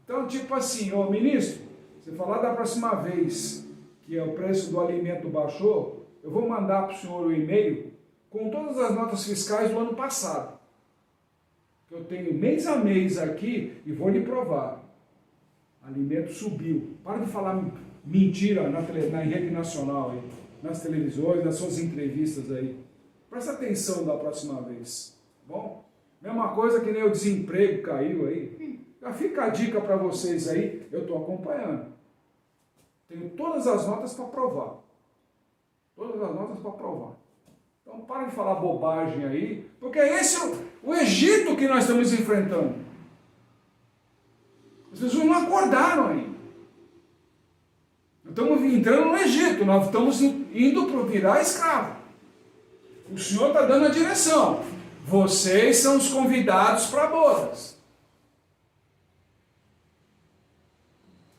Então tipo assim, ô ministro, você falar da próxima vez que o preço do alimento baixou, eu vou mandar para o senhor o e-mail com todas as notas fiscais do ano passado. Que eu tenho mês a mês aqui e vou lhe provar. Alimento subiu. Para de falar mentira na rede nacional, aí, nas televisões, nas suas entrevistas aí. Presta atenção da próxima vez. Bom? Mesma coisa que nem o desemprego caiu aí. Já fica a dica para vocês aí, eu estou acompanhando. Tenho todas as notas para provar. Todas as notas para provar. Então para de falar bobagem aí, porque esse é o Egito que nós estamos enfrentando. As pessoas não acordaram ainda. Estamos entrando no Egito, nós estamos indo para virar escravo. O Senhor está dando a direção. Vocês são os convidados para bodas.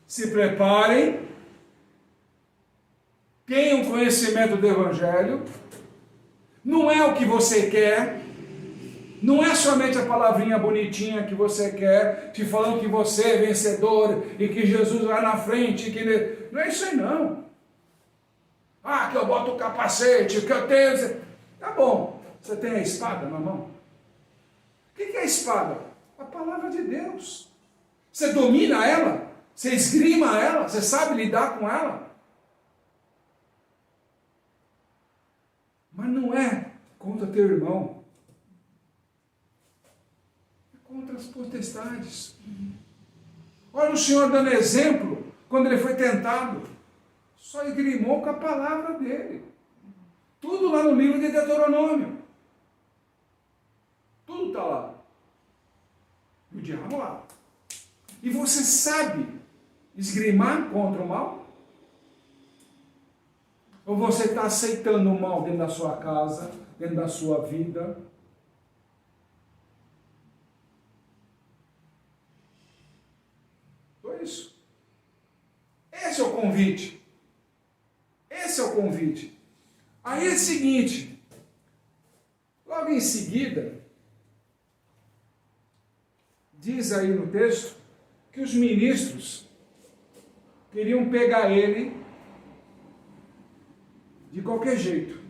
Se preparem, tenham conhecimento do Evangelho. Não é o que você quer. Não é somente a palavrinha bonitinha que você quer, te falando que você é vencedor e que Jesus vai na frente. Não é isso aí não. Ah, que eu boto o capacete, que eu tenho... Tá bom, você tem a espada na mão? O que é a espada? A palavra de Deus. Você domina ela? Você esgrima ela? Você sabe lidar com ela? Mas não é contra teu irmão. Contra as potestades. Olha o Senhor dando exemplo, quando ele foi tentado, só esgrimou com a palavra dele. Tudo lá no livro de Deuteronômio. Tudo está lá. E o diabo lá. E você sabe esgrimar contra o mal? Ou você está aceitando o mal dentro da sua casa, dentro da sua vida? Isso. Esse é o convite. Esse é o convite. Aí é o seguinte, logo em seguida, diz aí no texto, que os ministros queriam pegar ele de qualquer jeito.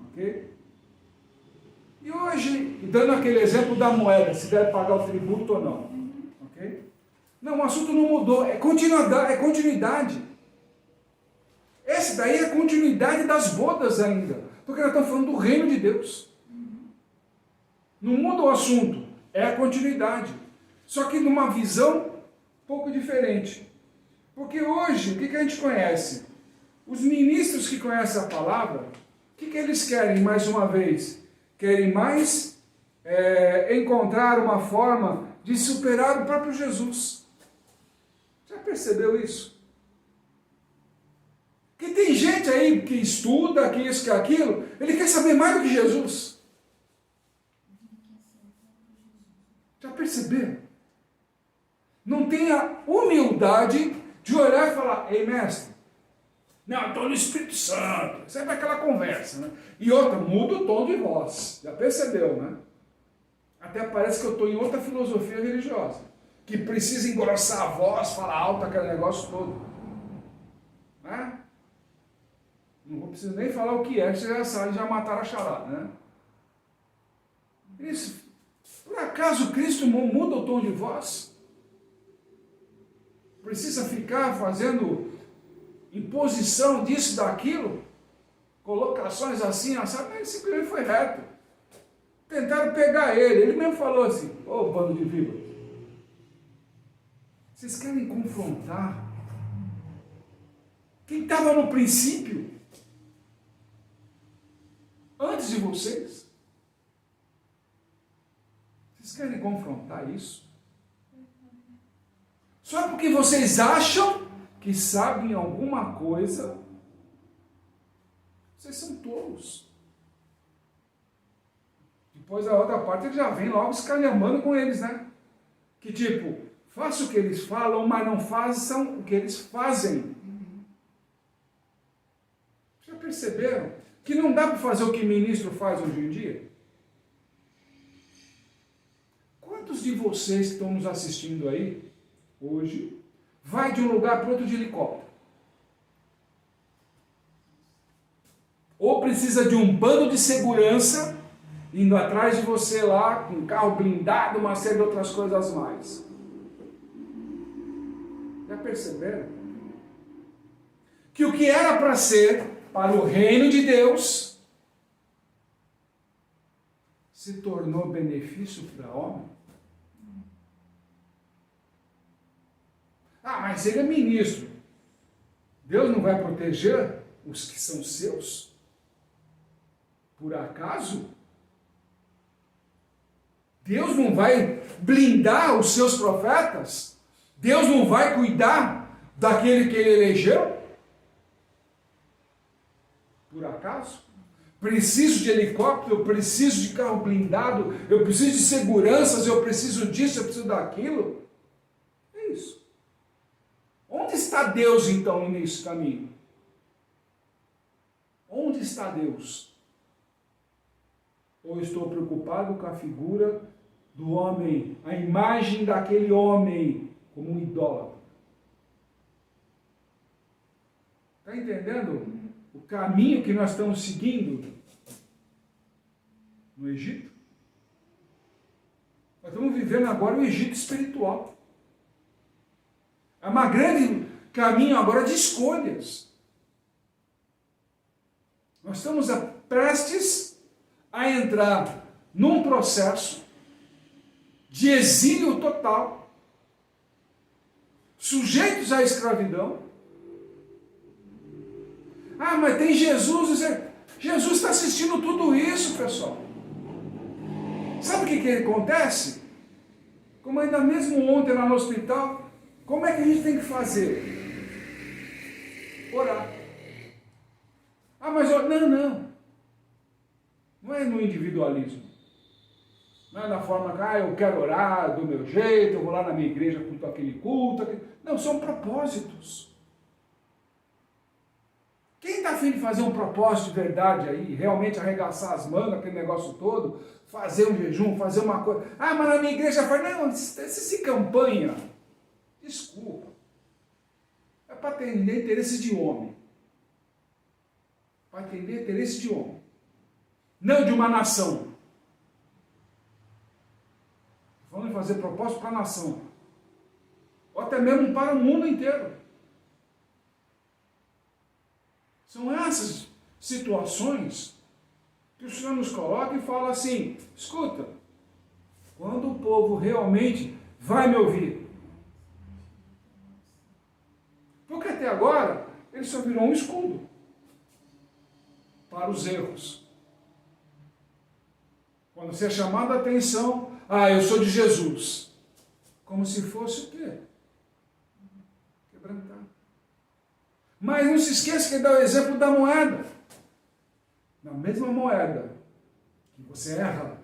Ok? E hoje, dando aquele exemplo da moeda, se deve pagar o tributo ou não. Ok? Não, o assunto não mudou, é continuidade. Esse daí é a continuidade das bodas ainda, porque nós estamos falando do reino de Deus. Não muda o assunto, é a continuidade. Só que numa visão um pouco diferente. Porque hoje, o que a gente conhece? Os ministros que conhecem a palavra, o que eles querem mais uma vez? Querem mais encontrar uma forma de superar o próprio Jesus. Já percebeu isso? Que tem gente aí que estuda, que isso, que aquilo, ele quer saber mais do que Jesus. Já perceberam? Não tem a humildade de olhar e falar, ei mestre, não, estou no Espírito Santo. Sempre aquela conversa, né? E outra, muda o tom de voz. Já percebeu, né? Até parece que eu estou em outra filosofia religiosa. Que precisa engrossar a voz, falar alto, aquele negócio todo. Né? Não preciso nem falar o que é, que você já sabe, já mataram a charada, né? Isso. Por acaso Cristo muda o tom de voz? Precisa ficar fazendo imposição disso, daquilo? Colocações assim, sabe? Ele simplesmente foi reto. Tentaram pegar ele. Ele mesmo falou assim, ô bando de víbora, vocês querem confrontar Quem estava no princípio, antes de vocês. Vocês querem confrontar isso? Só porque vocês acham que sabem alguma coisa, vocês são tolos. Depois a outra parte ele já vem logo escalhambando com eles, né? Que tipo, faça o que eles falam, mas não façam o que eles fazem. Já perceberam que não dá para fazer o que ministro faz hoje em dia? Quantos de vocês que estão nos assistindo aí, hoje, vai de um lugar para outro de helicóptero? Ou precisa de um bando de segurança indo atrás de você lá, com um carro blindado, uma série de outras coisas mais. Já perceberam? Que o que era para ser para o reino de Deus se tornou benefício para o homem? Ah, mas ele é ministro. Deus não vai proteger os que são seus? Por acaso? Deus não vai blindar os seus profetas? Deus não vai cuidar daquele que ele elegeu? Por acaso? Preciso de helicóptero, eu preciso de carro blindado, eu preciso de seguranças, eu preciso disso, eu preciso daquilo. É isso. Onde está Deus então nesse caminho? Onde está Deus? Ou estou preocupado com a figura do homem, a imagem daquele homem como um idólatra? Está entendendo o caminho que nós estamos seguindo no Egito? Nós estamos vivendo agora o Egito espiritual. É uma grande caminho agora de escolhas. Nós estamos prestes a entrar num processo de exílio total, sujeitos à escravidão. Ah, mas tem Jesus. Jesus está assistindo tudo isso, pessoal. Sabe o que acontece? Como ainda mesmo ontem lá no hospital, como é que a gente tem que fazer? Orar. Ah, mas não. Não é no individualismo. Não é da forma que, eu quero orar do meu jeito, eu vou lá na minha igreja culto aquele culto. Não, são propósitos. Quem está afim de fazer um propósito de verdade aí, realmente arregaçar as mangas, aquele negócio todo, fazer um jejum, fazer uma coisa. Ah, mas na minha igreja faz. Não, se campanha. Desculpa. É para atender interesses de homem. Para atender interesses de homem. Não de uma nação. Vamos fazer propósito para a nação. Ou até mesmo para o mundo inteiro. São essas situações que o Senhor nos coloca e fala assim: escuta, quando o povo realmente vai me ouvir? Porque até agora ele só virou um escudo para os erros. Quando você é chamado a atenção, eu sou de Jesus. Como se fosse o quê? Quebrantar. Mas não se esqueça que dá o exemplo da moeda. Na mesma moeda que você erra,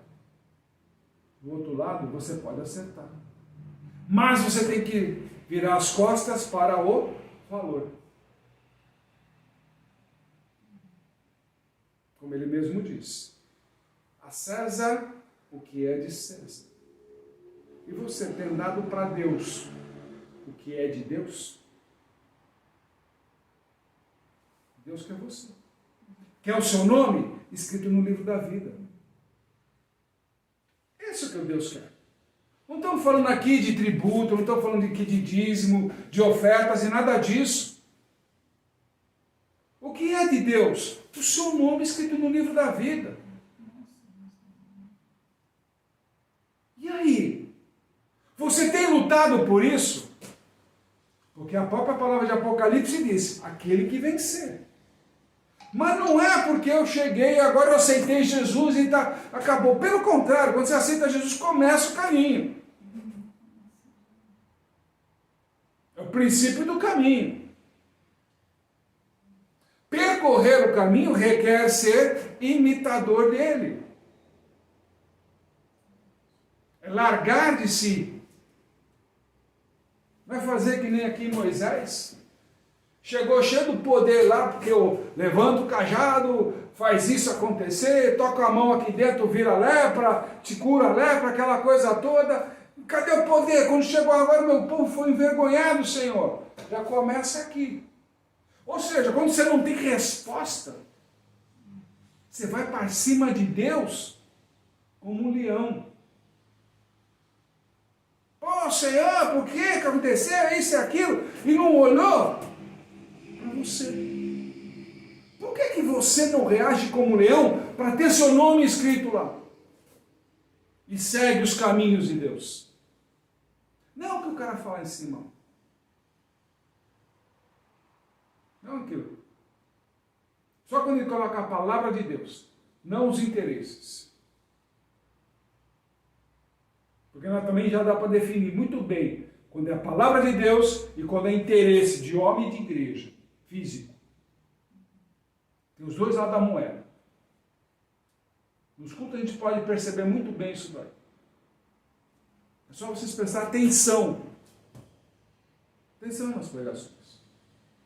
do outro lado você pode acertar. Mas você tem que virar as costas para o valor. Como ele mesmo disse. A César o que é de César. E você tem dado para Deus o que é de Deus? Deus quer você. Quer o seu nome escrito no livro da vida. Isso que o Deus quer. Não estamos falando aqui de tributo, não estamos falando aqui de dízimo, de ofertas e nada disso. O que é de Deus? O seu nome escrito no livro da vida. E aí? Você tem lutado por isso? Porque a própria palavra de Apocalipse diz, aquele que vencer. Mas não é porque eu cheguei, agora eu aceitei Jesus e acabou. Pelo contrário, quando você aceita Jesus, começa o caminho. É o princípio do caminho. Percorrer o caminho requer ser imitador dele. É largar de si. Vai fazer que nem aqui Moisés. Chegou cheio do poder lá, porque eu levanto o cajado, faz isso acontecer, toca a mão aqui dentro, vira lepra, te cura a lepra, aquela coisa toda. Cadê o poder? Quando chegou agora, meu povo foi envergonhado, Senhor. Já começa aqui. Ou seja, quando você não tem resposta, você vai para cima de Deus como um leão. Pô, Senhor, por que aconteceu isso e aquilo? E não olhou para você. Por que você não reage como leão para ter seu nome escrito lá? E segue os caminhos de Deus. Não o que o cara fala em cima. Não aquilo. Só quando ele coloca a palavra de Deus, não os interesses. Porque nós também já dá para definir muito bem quando é a palavra de Deus e quando é interesse de homem e de igreja, físico. Tem os dois lados da moeda. Nos cultos a gente pode perceber muito bem isso daí. É só vocês prestarem atenção. Atenção nas pregações.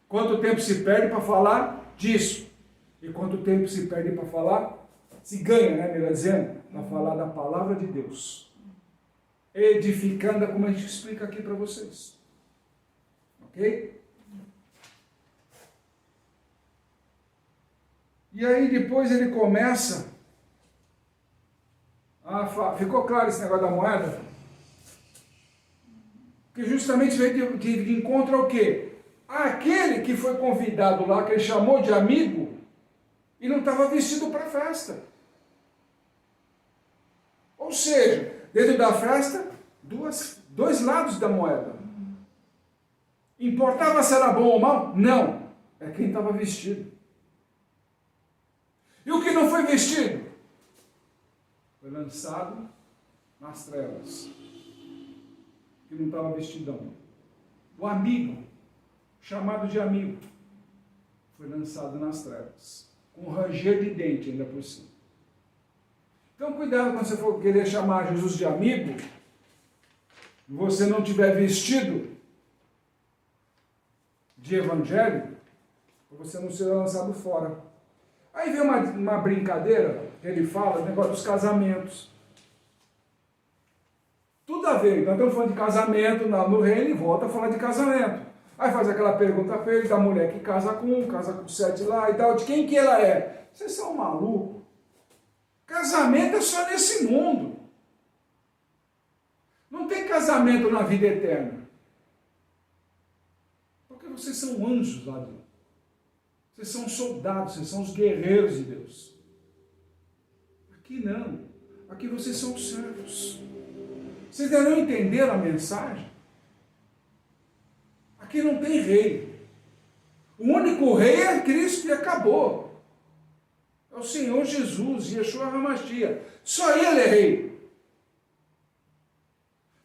Quanto tempo se perde para falar disso? E quanto tempo se perde para falar, se ganha, né, melhor dizendo, para falar da palavra de Deus. Edificando, como a gente explica aqui para vocês. Ok? E aí depois ele começa a falar. Ficou claro esse negócio da moeda? Que justamente veio de encontro ao quê? Aquele que foi convidado lá, que ele chamou de amigo, e não estava vestido para a festa. Ou seja, dentro da festa, dois lados da moeda. Importava se era bom ou mal? Não. É quem estava vestido. E o que não foi vestido? Foi lançado nas trevas. Que não estava vestidão. O amigo, chamado de amigo, foi lançado nas trevas. Com ranger de dente ainda por cima. Então cuidado quando você for querer chamar Jesus de amigo, e você não tiver vestido de evangelho, você não será lançado fora. Aí vem uma brincadeira, que ele fala, o negócio dos casamentos. Tudo a ver, nós estamos falando de casamento no reino e volta a falar de casamento. Aí faz aquela pergunta para ele, da mulher que casa com um, casa com 7 lá e tal, de quem que ela é? Vocês são malucos. Casamento é só nesse mundo. Não tem casamento na vida eterna. Porque vocês são anjos lá dentro. Vocês são soldados, vocês são os guerreiros de Deus. Aqui não. Aqui vocês são os servos. Vocês ainda não entenderam a mensagem? Aqui não tem rei. O único rei é Cristo e acabou. É o Senhor Jesus, Yeshua HaMashiach. Só Ele é rei.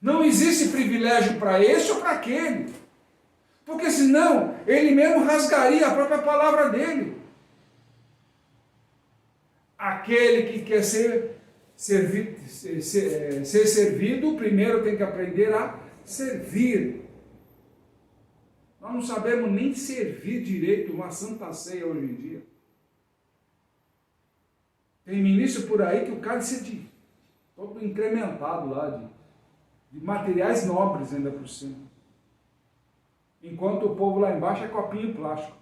Não existe privilégio para esse ou para aquele. Porque senão, Ele mesmo rasgaria a própria palavra dele. Aquele que quer ser servido, primeiro tem que aprender a servir. Nós não sabemos nem servir direito uma santa ceia hoje em dia. Tem ministro por aí que o cara se todo incrementado lá, de materiais nobres ainda por cima. Enquanto o povo lá embaixo é copinho plástico.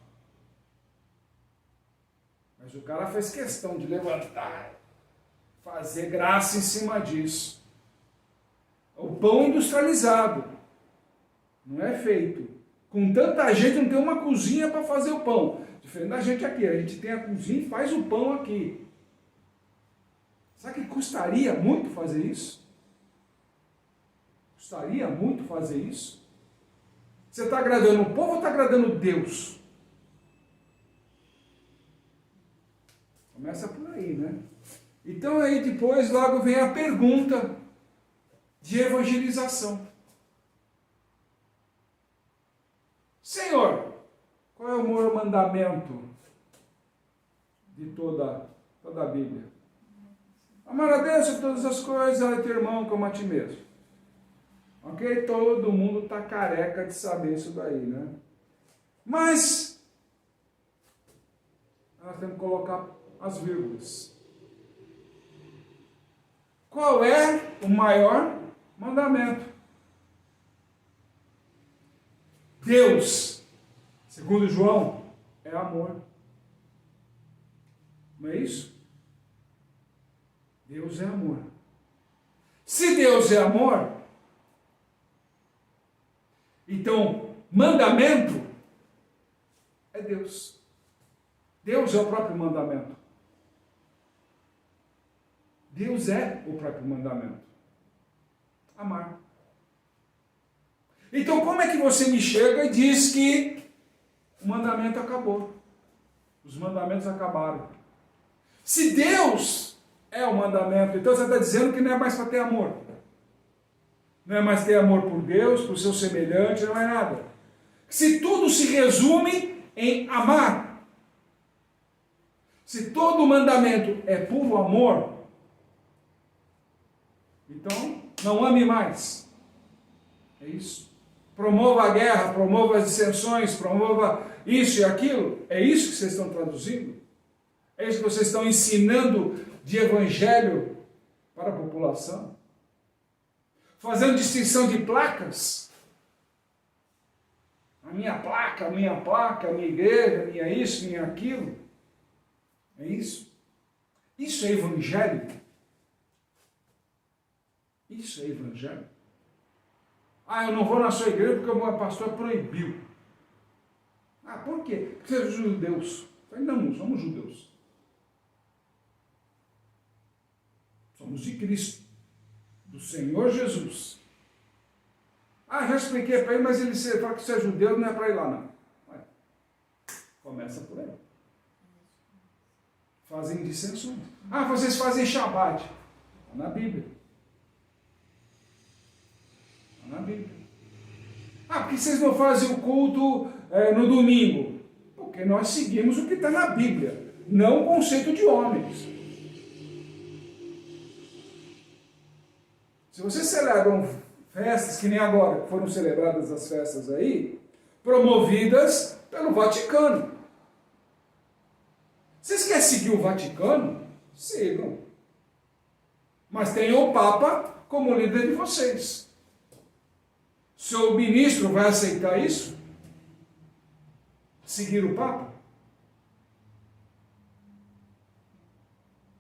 Mas o cara fez questão de levantar, fazer graça em cima disso. O pão industrializado não é feito. Com tanta gente não tem uma cozinha para fazer o pão. Diferente da gente aqui, a gente tem a cozinha e faz o pão aqui. Sabe que custaria muito fazer isso? Custaria muito fazer isso? Você está agradando o povo ou está agradando Deus? Começa por aí, né? Então aí depois logo vem a pergunta de evangelização. Senhor, qual é o maior mandamento de toda a Bíblia? Amar a Deus sobre todas as coisas, a teu irmão como a ti mesmo. Ok? Todo mundo está careca de saber isso daí, né? Mas nós temos que colocar as vírgulas. Qual é o maior mandamento? Deus, segundo João, é amor. Não é isso? Deus é amor. Se Deus é amor, então mandamento é Deus. Deus é o próprio mandamento. Deus é o próprio mandamento. Amar. Então como é que você me chega e diz que o mandamento acabou? Os mandamentos acabaram. Se Deus é o mandamento, então você está dizendo que não é mais para ter amor. Não é mais ter amor por Deus, por seu semelhante, não é nada. Se tudo se resume em amar, se todo mandamento é puro amor, então não ame mais. É isso. Promova a guerra, promova as dissensões, promova isso e aquilo. É isso que vocês estão traduzindo? É isso que vocês estão ensinando de evangelho para a população? Fazendo distinção de placas? A minha placa, a minha igreja, a minha isso, a minha aquilo. É isso? Isso é evangelho? Isso é evangelho? Ah, eu não vou na sua igreja porque o meu pastor proibiu. Ah, por quê? Porque vocês são judeus. Eu falei, não somos judeus. Somos de Cristo, do Senhor Jesus. Ah, já expliquei para ele, mas ele fala que você é judeu, não é para ir lá, não. Vai. Começa por aí. Fazem dissensões. Ah, vocês fazem Shabat. Está na Bíblia. Está na Bíblia. Ah, por que vocês não fazem o culto no domingo? Porque nós seguimos o que está na Bíblia, não o conceito de homens. Se vocês celebram festas, que nem agora foram celebradas as festas aí, promovidas pelo Vaticano. Vocês querem seguir o Vaticano? Sigam. Mas tenham o Papa como líder de vocês. Seu ministro vai aceitar isso? Seguir o Papa?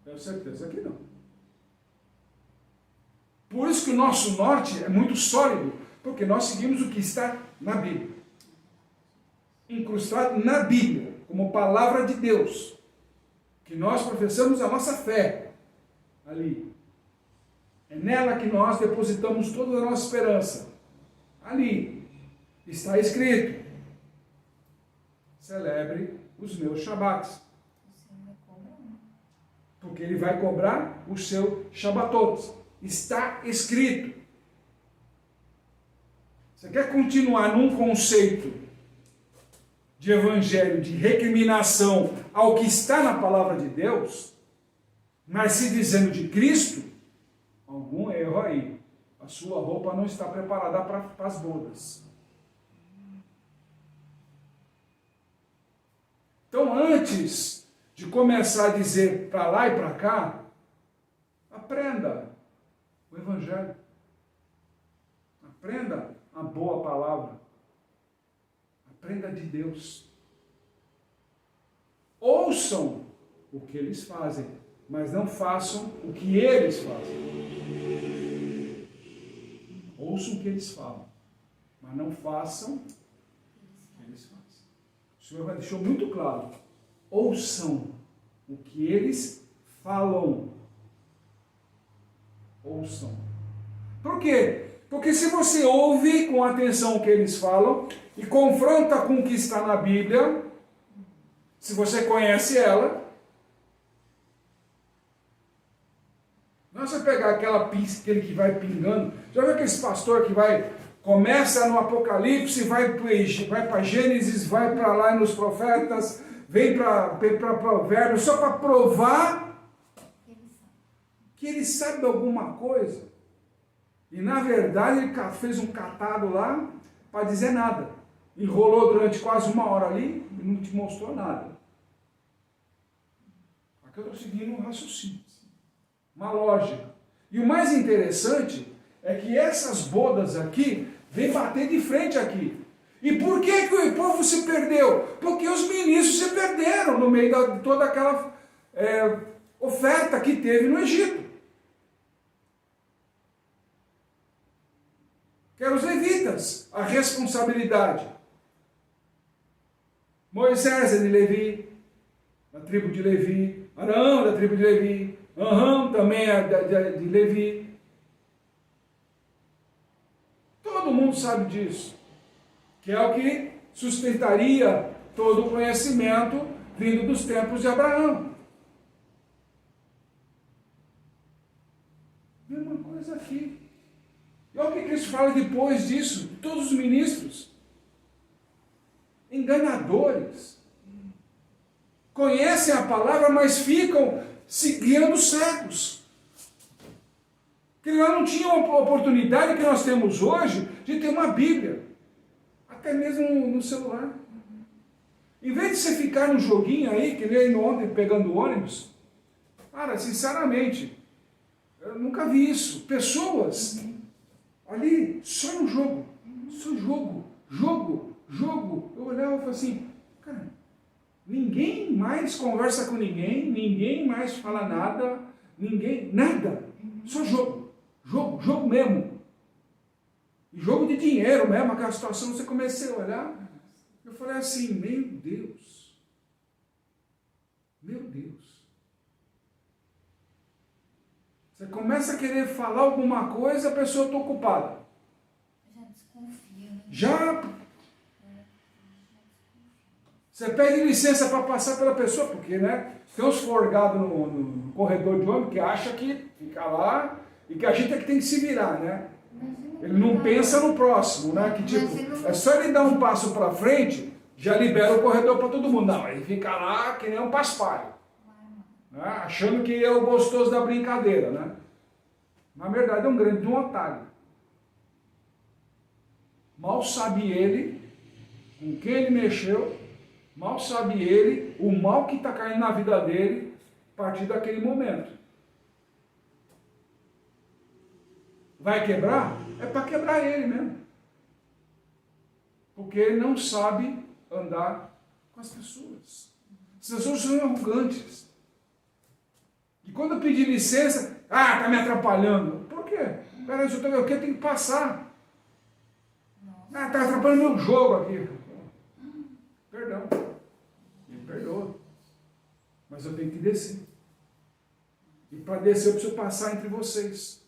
Tenho certeza que não. Por isso que o nosso norte é muito sólido, porque nós seguimos o que está na Bíblia. Incrustado na Bíblia, como palavra de Deus. Que nós professamos a nossa fé ali. É nela que nós depositamos toda a nossa esperança. Ali está escrito: celebre os meus Shabats. Porque ele vai cobrar o seu Shabatot. Está escrito. Você quer continuar num conceito de evangelho, de recriminação ao que está na palavra de Deus, mas se dizendo de Cristo, algum erro aí. A sua roupa não está preparada para as bodas. Então, antes de começar a dizer para lá e para cá, aprenda o evangelho. Aprenda a boa palavra. Aprenda de Deus. Ouçam o que eles fazem, mas não façam o que eles fazem. Ouçam o que eles falam, mas não façam o que eles fazem. O Senhor deixou muito claro. Ouçam o que eles falam. Ouçam. Por quê? Porque se você ouve com atenção o que eles falam e confronta com o que está na Bíblia, se você conhece ela, não é você pegar aquele que vai pingando. Já viu aquele pastor que começa no Apocalipse, vai para Gênesis, vai para lá nos profetas, vem para Provérbios, só para provar que ele sabe alguma coisa. E na verdade ele fez um catado lá para dizer nada. Enrolou durante quase 1 hora ali e não te mostrou nada. Aqui eu estou seguindo um raciocínio, uma lógica. E o mais interessante é que essas bodas aqui vêm bater de frente aqui. E por que o povo se perdeu? Porque os ministros se perderam no meio de toda aquela oferta que teve no Egito. Que eram os levitas, a responsabilidade. Moisés é de Levi, da tribo de Levi. Arão da tribo de Levi. Arão também é de Levi. Todo mundo sabe disso. Que é o que sustentaria todo o conhecimento vindo dos tempos de Abraão. Mesma coisa aqui. E olha o que Cristo fala depois disso. Todos os ministros. Enganadores. Conhecem a palavra, mas ficam seguindo cegos. Que lá não tinham a oportunidade que nós temos hoje de ter uma Bíblia. Até mesmo no celular. Em vez de você ficar no joguinho aí, que nem ontem pegando ônibus, cara, sinceramente, eu nunca vi isso. Pessoas ali só no jogo. Só jogo. Eu olhava e falava assim, cara, ninguém mais conversa com ninguém mais fala nada, nada. Só jogo mesmo. E jogo de dinheiro mesmo, aquela situação, você comecei a olhar, eu falei assim, meu Deus. Você começa a querer falar alguma coisa, a pessoa está ocupada. Já desconfia, né? Já. Você pede licença para passar pela pessoa, porque, né, tem uns forgados no corredor de ônibus que acha que fica lá e que a gente é que tem que se virar, né? Ele não pensa no próximo, né? Que tipo, é só ele dar um passo para frente, já libera o corredor para todo mundo. Não, ele fica lá que nem um paspalho, né? Achando que é o gostoso da brincadeira, né? Na verdade é um grande otário. Mal sabe ele com quem ele mexeu, mal sabe ele o mal que está caindo na vida dele a partir daquele momento. Vai quebrar? É para quebrar ele mesmo. Porque ele não sabe andar com as pessoas. As pessoas são arrogantes. E quando eu pedi licença, está me atrapalhando. Por quê? Peraí, eu tenho que passar. Está atrapalhando meu jogo aqui. Perdão. Me perdoa. Mas eu tenho que descer. E para descer eu preciso passar entre vocês.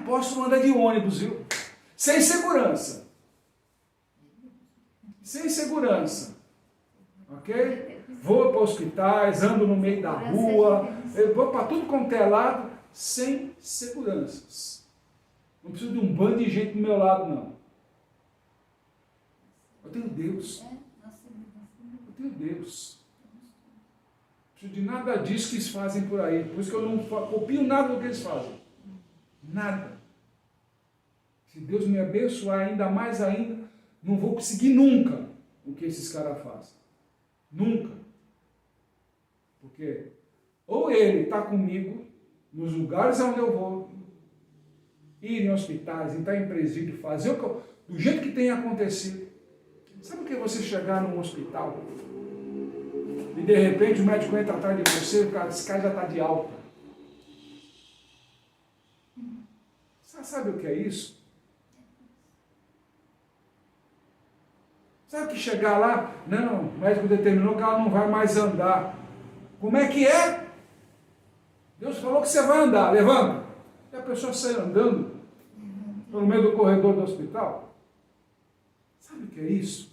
Posso andar de ônibus, viu? Sem segurança. Sem segurança. Ok? Vou para hospitais, ando no meio da rua, eu vou para tudo quanto é lado, sem seguranças. Não preciso de um bando de gente do meu lado, não. Eu tenho Deus. Eu tenho Deus. Não preciso de nada disso que eles fazem por aí. Por isso que eu não copio nada do que eles fazem. Nada. Se Deus me abençoar ainda mais ainda, não vou conseguir nunca o que esses caras fazem. Nunca. Porque ou ele está comigo nos lugares onde eu vou, ir em hospitais, entrar em presídio, fazer do jeito que tem acontecido. Sabe o que é você chegar num hospital e de repente o médico entra atrás de você e esse cara já está de alta? Sabe o que é isso? Sabe que chegar lá, não, o médico determinou que ela não vai mais andar. Como é que é? Deus falou que você vai andar, levanta. E a pessoa sai andando pelo meio do corredor do hospital. Sabe o que é isso?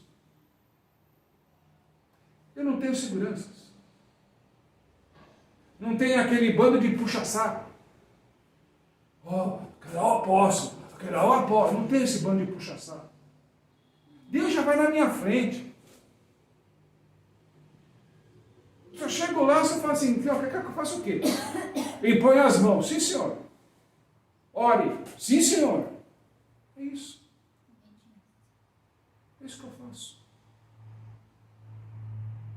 Eu não tenho seguranças. Não tem aquele bando de puxa-saco. Aquela hora eu posso, aquela hora eu posso. Não tem esse bando de puxa-saco. Deus já vai na minha frente. Se eu chego lá, você fala assim, quer que eu faça o quê? Impõe as mãos. Sim, senhor. Ore. Sim, senhor. É isso. É isso que eu faço.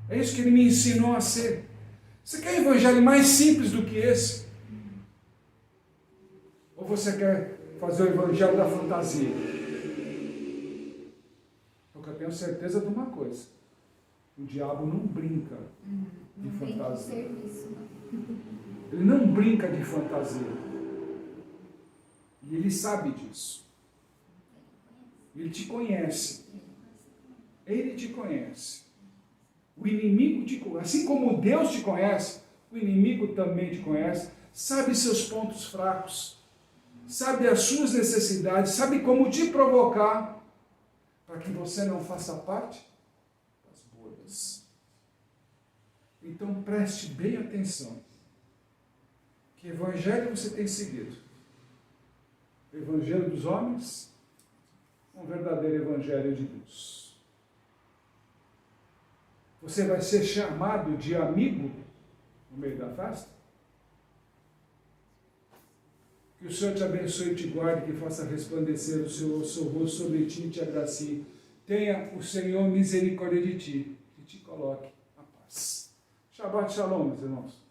É isso que ele me ensinou a ser. Você quer um evangelho mais simples do que esse? Ou você quer fazer o evangelho da fantasia? Porque eu tenho certeza de uma coisa. O diabo não brinca de fantasia. Ele não brinca de fantasia. E ele sabe disso. Ele te conhece. Ele te conhece. O inimigo te conhece. Assim como Deus te conhece, o inimigo também te conhece. Sabe seus pontos fracos. Sabe as suas necessidades. Sabe como te provocar para que você não faça parte das bolhas. Então preste bem atenção. Que evangelho você tem seguido? O evangelho dos homens? Um verdadeiro evangelho de Deus. Você vai ser chamado de amigo no meio da festa? Que o Senhor te abençoe e te guarde, que faça resplandecer o seu rosto sobre ti e te agracie. Tenha o Senhor misericórdia de ti e te coloque a paz. Shabbat shalom, meus irmãos.